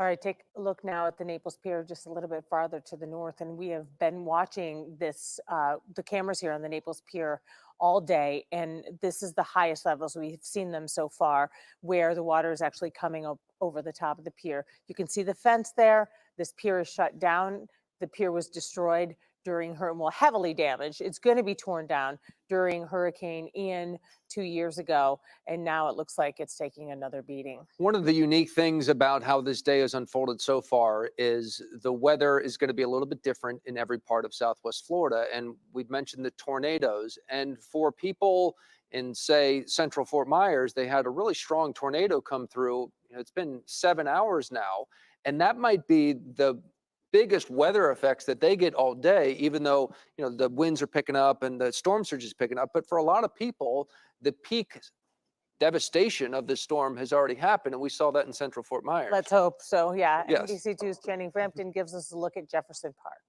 Speaker 3: All right, take a look now at the Naples Pier just a little bit farther to the north, and we have been watching this, the cameras here on the Naples Pier all day, and this is the highest levels we've seen them so far, where the water is actually coming up over the top of the pier. You can see the fence there. This pier is shut down. The pier was destroyed during heavily damaged. It's going to be torn down during Hurricane Ian 2 years ago, and now it looks like it's taking another beating.
Speaker 2: One of the unique things about how this day has unfolded so far is the weather is going to be a little bit different in every part of Southwest Florida, and we've mentioned the tornadoes. And for people in, say, central Fort Myers, they had a really strong tornado come through. It's been 7 hours now, and that might be the biggest weather effects that they get all day, even though the winds are picking up and the storm surge is picking up. But for a lot of people, the peak devastation of this storm has already happened, and we saw that in central Fort Myers.
Speaker 3: Let's hope so. Yeah.
Speaker 2: Yes.
Speaker 3: NBC2's Channing Frampton gives us a look at Jefferson Park.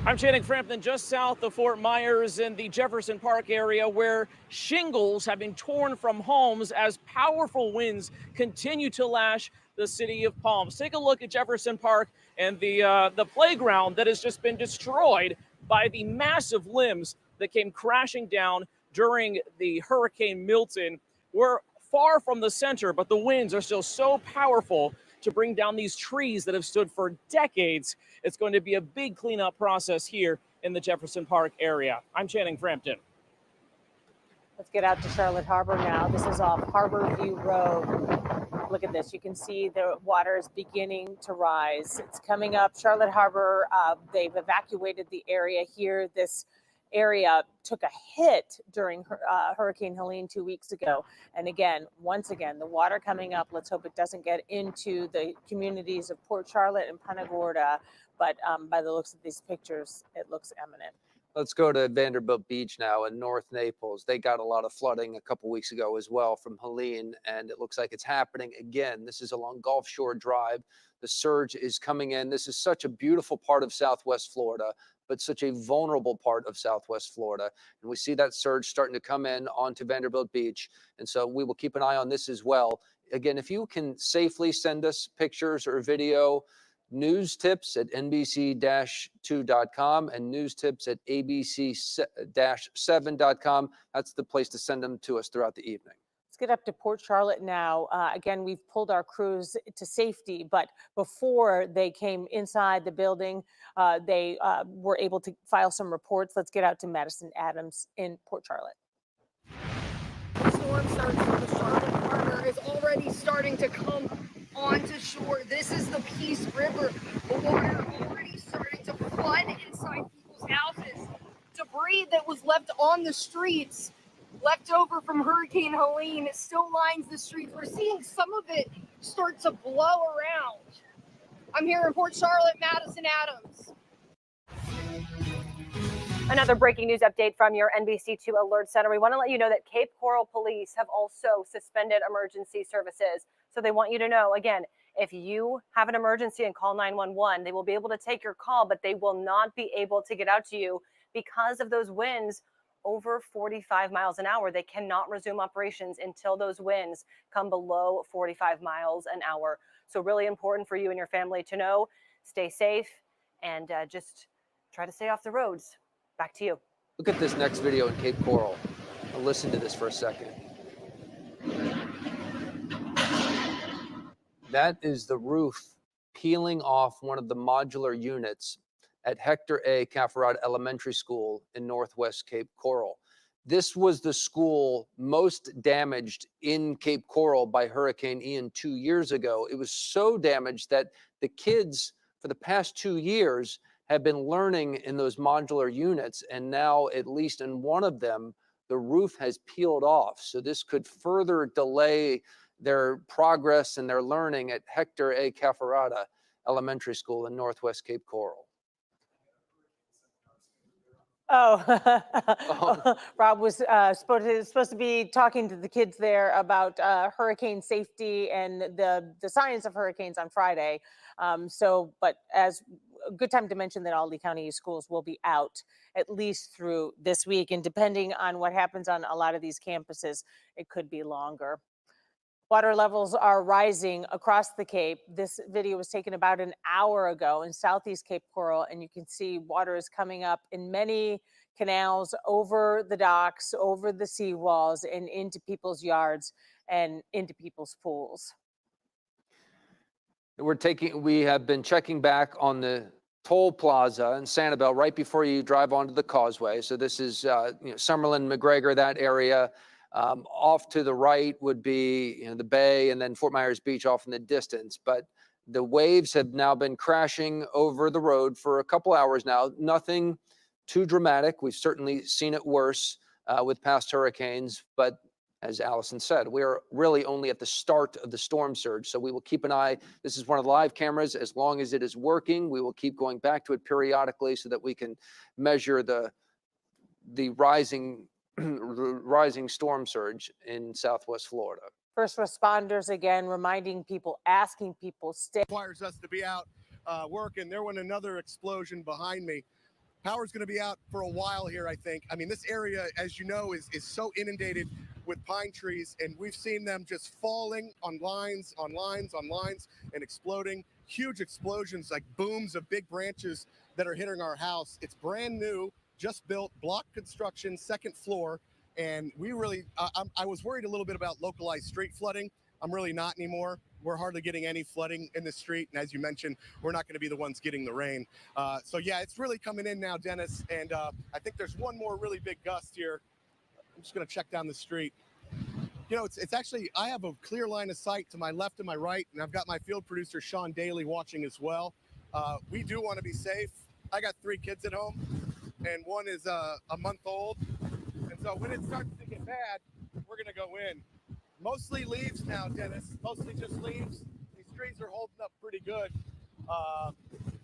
Speaker 1: I'm Channing Frampton, just south of Fort Myers in the Jefferson Park area, where shingles have been torn from homes as powerful winds continue to lash the city of Palms. Take a look at Jefferson Park and the playground that has just been destroyed by the massive limbs that came crashing down during the Hurricane Milton. We're far from the center, but the winds are still so powerful to bring down these trees that have stood for decades. It's going to be a big cleanup process here in the Jefferson Park area. I'm Channing Frampton.
Speaker 3: Let's get out to Charlotte Harbor now. This is off Harborview Road. Look at this. You can see the water is beginning to rise. It's coming up. Charlotte Harbor, they've evacuated the area here. This area took a hit during Hurricane Helene 2 weeks ago. And again, once again, the water coming up. Let's hope it doesn't get into the communities of Port Charlotte and Punta Gorda. But by the looks of these pictures, it looks imminent.
Speaker 2: Let's go to Vanderbilt Beach now in North Naples. They got a lot of flooding a couple weeks ago as well from Helene, and it looks like it's happening again. This is along Gulf Shore Drive. The surge is coming in. This is such a beautiful part of Southwest Florida, but such a vulnerable part of Southwest Florida. And we see that surge starting to come in onto Vanderbilt Beach. And so we will keep an eye on this as well. Again, if you can safely send us pictures or video, news tips at nbc-2.com and news tips at abc-7.com. That's the place to send them to us throughout the evening.
Speaker 3: Let's get up to Port Charlotte now. Again, we've pulled our crews to safety, but before they came inside the building, they were able to file some reports. Let's get out to Madison Adams in Port Charlotte.
Speaker 13: The storm surge from the Charlotte Harbor is already starting to come onto shore. This is the Peace River. The water already starting to flood inside people's houses. Debris that was left on the streets, left over from Hurricane Helene, it still lines the streets. We're seeing some of it start to blow around. I'm here in Port Charlotte, Madison Adams.
Speaker 14: Another breaking news update from your NBC2 Alert Center. We want to let you know that Cape Coral Police have also suspended emergency services. So they want you to know, again, if you have an emergency and call 911, they will be able to take your call, but they will not be able to get out to you because of those winds over 45 miles an hour. They cannot resume operations until those winds come below 45 miles an hour. So really important for you and your family to know. Stay safe and just try to stay off the roads. Back to you.
Speaker 2: Look at this next video in Cape Coral. Now listen to this for a second. That is the roof peeling off one of the modular units at Hector A. Cafferata Elementary School in Northwest Cape Coral. This was the school most damaged in Cape Coral by Hurricane Ian 2 years ago. It was so damaged that the kids for the past 2 years have been learning in those modular units, and now at least in one of them, the roof has peeled off. So this could further delay their progress and their learning at Hector A. Cafferata Elementary School in Northwest Cape Coral.
Speaker 3: Oh, Rob was supposed to be talking to the kids there about hurricane safety and the science of hurricanes on Friday. But as a good time to mention that all Lee County schools will be out at least through this week, and depending on what happens on a lot of these campuses, it could be longer. Water levels are rising across the Cape. This video was taken about an hour ago in Southeast Cape Coral, and you can see water is coming up in many canals, over the docks, over the seawalls, and into people's yards and into people's pools.
Speaker 2: We have been checking back on the toll plaza in Sanibel right before you drive onto the causeway. So this is Summerlin, McGregor, that area. Off to the right would be the bay, and then Fort Myers Beach off in the distance. But the waves have now been crashing over the road for a couple hours now. Nothing too dramatic. We've certainly seen it worse with past hurricanes, but as Allison said, we are really only at the start of the storm surge. So we will keep an eye. This is one of the live cameras. As long as it is working, we will keep going back to it periodically so that we can measure the rising storm surge in Southwest Florida.
Speaker 3: First responders again reminding people, asking people, stay.
Speaker 15: Requires us to be out working. There went another explosion behind me. Power's going to be out for a while here, I think. I mean, this area, as you know, is so inundated with pine trees, and we've seen them just falling on lines, and exploding. Huge explosions, like booms of big branches that are hitting our house. It's brand new, just built, block construction, second floor, and we really, I was worried a little bit about localized street flooding. I'm really not anymore. We're hardly getting any flooding in the street, and as you mentioned, we're not going to be the ones getting the rain. So yeah, it's really coming in now, Dennis, and I think there's one more really big gust here. I'm just going to check down the street. You know, it's actually, I have a clear line of sight to my left and my right, and I've got my field producer, Sean Daly, watching as well. We do want to be safe. I got 3 kids at home, and one is a month old. And so when it starts to get bad, we're going to go in. Mostly leaves now, Dennis, mostly just leaves. These trees are holding up pretty good.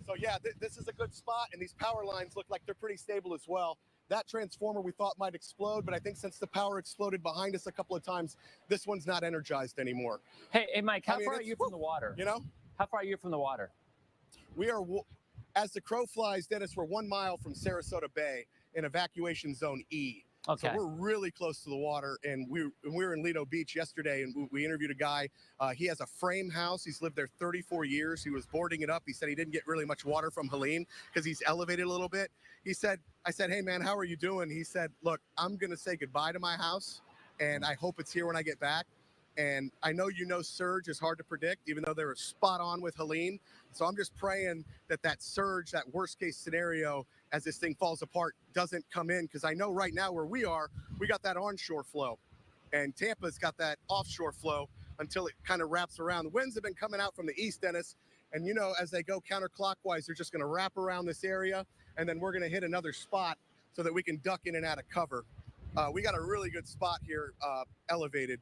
Speaker 15: So yeah, this is a good spot, and these power lines look like they're pretty stable as well. That transformer we thought might explode, but I think since the power exploded behind us a couple of times, this one's not energized anymore.
Speaker 6: Hey, Mike, how far are you from the water?
Speaker 15: You know?
Speaker 6: How far are you from the water?
Speaker 15: We are, as the crow flies, Dennis, we're 1 mile from Sarasota Bay in evacuation zone E.
Speaker 6: Okay.
Speaker 15: So we're really close to the water, and we were in Lido Beach yesterday, and we interviewed a guy. He has a frame house. He's lived there 34 years. He was boarding it up. He said he didn't get really much water from Helene because he's elevated a little bit. I said, hey, man, how are you doing? He said, look, I'm going to say goodbye to my house, and I hope it's here when I get back. And I know surge is hard to predict, even though they were spot on with Helene. So I'm just praying that surge, that worst case scenario, as this thing falls apart, doesn't come in. Because I know right now where we are, we got that onshore flow. And Tampa's got that offshore flow until it kind of wraps around. The winds have been coming out from the east, Dennis. And, as they go counterclockwise, they're just going to wrap around this area. And then we're going to hit another spot so that we can duck in and out of cover. We got a really good spot here elevated.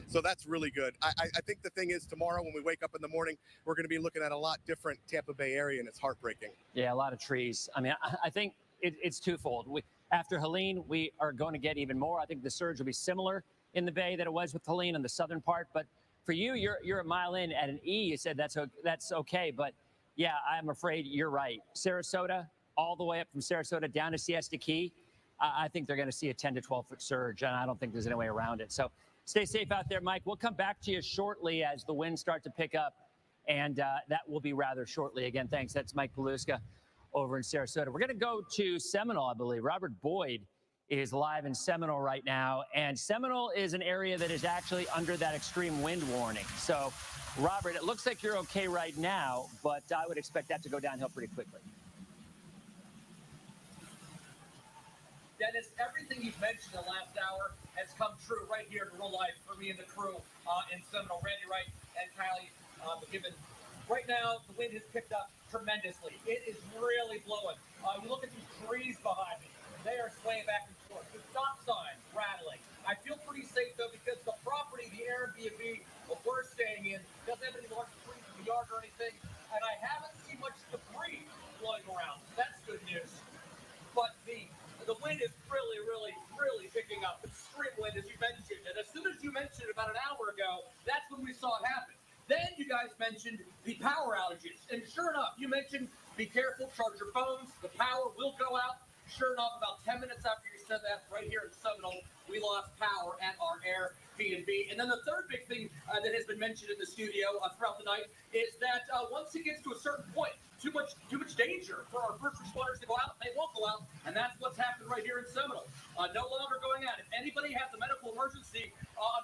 Speaker 15: So that's really good. I think the thing is, tomorrow when we wake up in the morning, we're going to be looking at a lot different Tampa Bay area, and it's heartbreaking.
Speaker 6: Yeah, a lot of trees. I mean, I think it's twofold. After Helene, we are going to get even more. I think the surge will be similar in the bay that it was with Helene in the southern part. But for you, you're a mile in at an E. You said that's okay. But yeah, I'm afraid you're right. Sarasota, all the way up from Sarasota down to Siesta Key, I think they're going to see a 10 to 12 foot surge, and I don't think there's any way around it. So stay safe out there, Mike. We'll come back to you shortly as the winds start to pick up, and that will be rather shortly. Again, thanks. That's Mike Paluska over in Sarasota. We're going to go to Seminole, I believe. Robert Boyd is live in Seminole right now, and Seminole is an area that is actually under that extreme wind warning. So, Robert, it looks like you're okay right now, but I would expect that to go downhill pretty quickly.
Speaker 16: Dennis, everything you've mentioned the last hour has come true right here in real life for me and the crew in Seminole. Randy Wright and Kylie McKibben. Right now, the wind has picked up tremendously. It is really blowing. You look at these trees behind me. They are swaying back and forth. The stop signs rattling. I feel pretty safe, though, because the property, the Airbnb that we're staying in, doesn't have any large trees in the yard or anything, and I haven't seen much debris blowing around. So that's good news. But the wind is really picking up. Extreme wind, as you mentioned. And as soon as you mentioned it about an hour ago, that's when we saw it happen. Then you guys mentioned the power outages. And sure enough, you mentioned be careful, charge your phones. The power will go out. Sure enough, about 10 minutes after you said that, right here in Seminole, we lost power at our Airbnb. And then the third big thing that has been mentioned in the studio throughout the night is that once it gets to a certain point, too much danger for our first responders to go out. They won't go out, and that's what's happened right here in Seminole. No longer going out. If anybody has a medical emergency,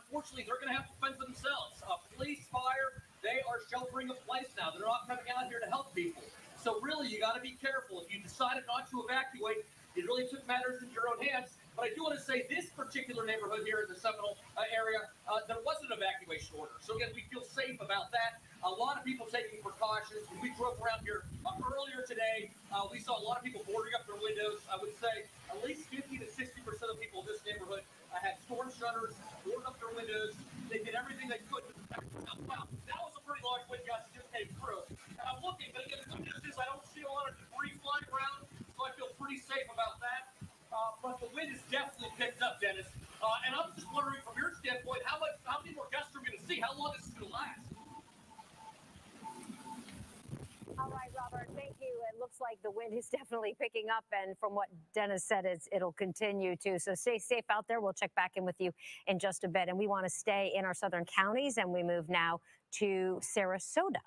Speaker 16: unfortunately, they're going to have to fend for themselves. Police, fire, they are sheltering in place now. They're not coming out here to help people. So really, you got to be careful. If you decided not to evacuate, it really took matters into your own hands. But I do want to say this particular neighborhood here in the Seminole area, there was an evacuation order. So again, we feel safe about that. A lot of people taking precautions. When we drove around here earlier today, we saw a lot of people boarding up their windows. I would say at least 50 to 60% of people in this neighborhood had storm shutters, boarded up their windows. They did everything they could. Wow, that was a pretty large wind gust that just came through. And I'm looking, but again, the good news is I don't see a lot of debris flying around, so I feel pretty safe about that. But the wind has definitely picked up, Dennis. And I'm just wondering, from your standpoint, how many more gusts are we going to see? How long is this going to last?
Speaker 8: All right, Robert, thank you. It looks like the wind is definitely picking up, and from what Dennis said, it'll continue to. So stay safe out there. We'll check back in with you in just a bit. And we want to stay in our southern counties, and we move now to Sarasota.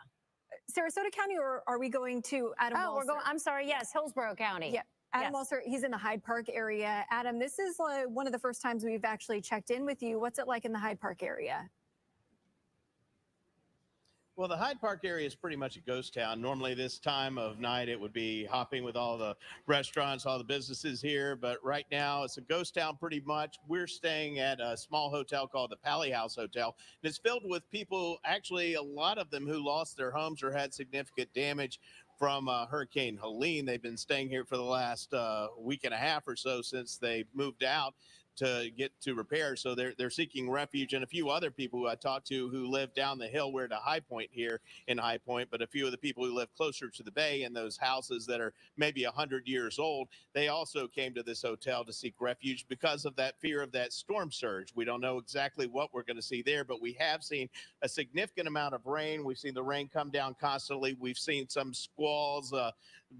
Speaker 17: Sarasota County, or are we going to Adam
Speaker 8: Oh,
Speaker 17: Walser?
Speaker 8: we're going, I'm sorry, yes, Hillsborough County.
Speaker 17: Yeah. Adam
Speaker 8: Yes.
Speaker 17: Walser, he's in the Hyde Park area. Adam, this is one of the first times we've actually checked in with you. What's it like in the Hyde Park area?
Speaker 18: Well, the Hyde Park area is pretty much a ghost town. Normally this time of night, it would be hopping with all the restaurants, all the businesses here. But right now, it's a ghost town pretty much. We're staying at a small hotel called the Pally House Hotel. And it's filled with people, actually, a lot of them who lost their homes or had significant damage from Hurricane Helene. They've been staying here for the last week and a half or so since they moved out to get to repair. So they're seeking refuge, and a few other people who I talked to who live down the hill. We're at a High Point here in High Point, but a few of the people who live closer to the bay in those houses that are maybe 100 years old, they also came to this hotel to seek refuge because of that fear of that storm surge. We don't know exactly what we're going to see there, but we have seen a significant amount of rain. We've seen the rain come down constantly. We've seen some squalls,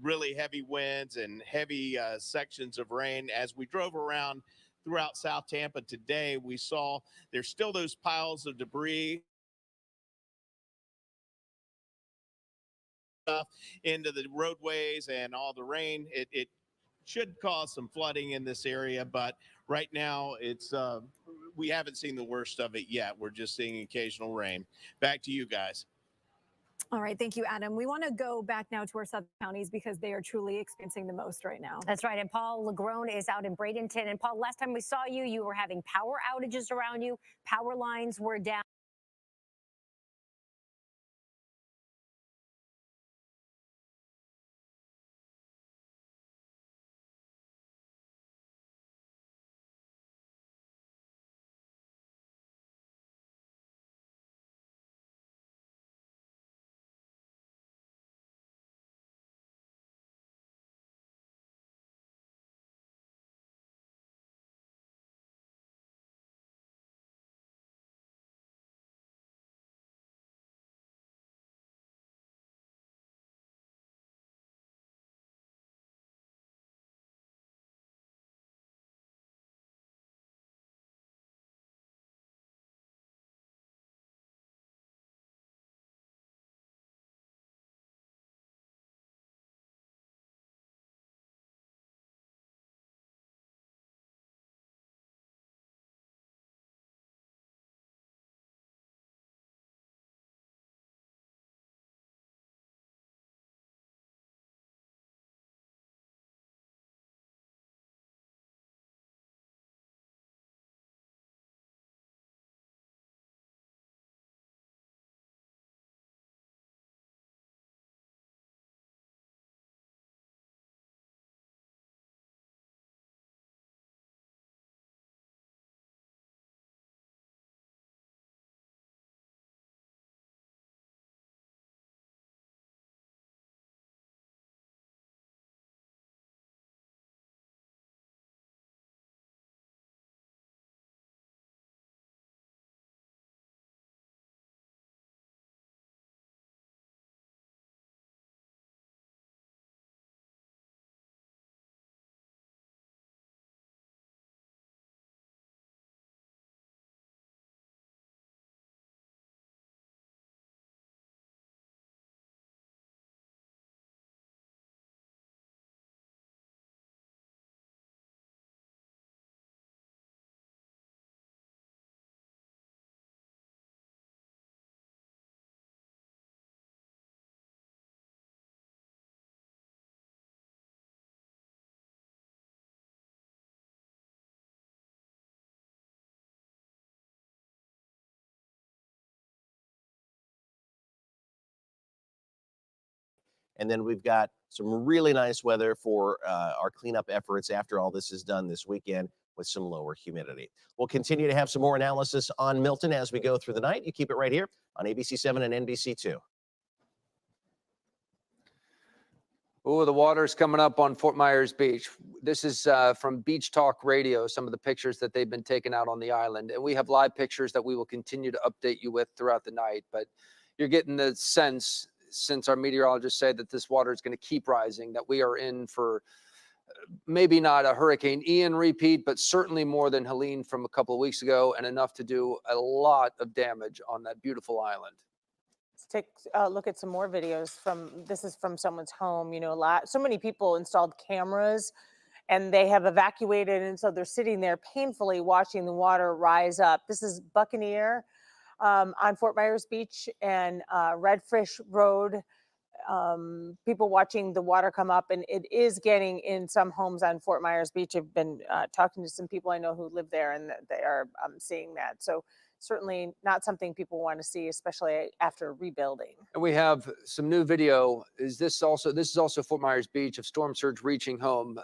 Speaker 18: really heavy winds and heavy sections of rain. As we drove around throughout South Tampa today, we saw there's still those piles of debris into the roadways, and all the rain. It should cause some flooding in this area, but right now it's we haven't seen the worst of it yet. We're just seeing occasional rain. Back to you guys.
Speaker 17: All right, thank you, Adam. We want to go back now to our southern counties because they are truly experiencing the most right now.
Speaker 8: That's right. And Paul Lagrone is out in Bradenton. And Paul, last time we saw you, you were having power outages around you. Power lines were down.
Speaker 4: And then we've got some really nice weather for our cleanup efforts after all this is done this weekend with some lower humidity. We'll continue to have some more analysis on Milton as we go through the night. You keep it right here on ABC7 and NBC2.
Speaker 2: Oh, the water's coming up on Fort Myers Beach. This is from Beach Talk Radio, some of the pictures that they've been taking out on the island. And we have live pictures that we will continue to update you with throughout the night. But you're getting the sense, since our meteorologists say that this water is going to keep rising, that we are in for maybe not a Hurricane Ian repeat, but certainly more than Helene from a couple of weeks ago, and enough to do a lot of damage on that beautiful island.
Speaker 3: Let's take a look at some more videos this is from someone's home. You know, so many people installed cameras and they have evacuated. And so they're sitting there painfully watching the water rise up. This is Buccaneer on Fort Myers Beach and Redfish Road. People watching the water come up, and it is getting in some homes on Fort Myers Beach. I've been talking to some people I know who live there, and they are seeing that. So certainly not something people want to see, especially after rebuilding.
Speaker 2: And we have some new video. This is also Fort Myers Beach of storm surge reaching home.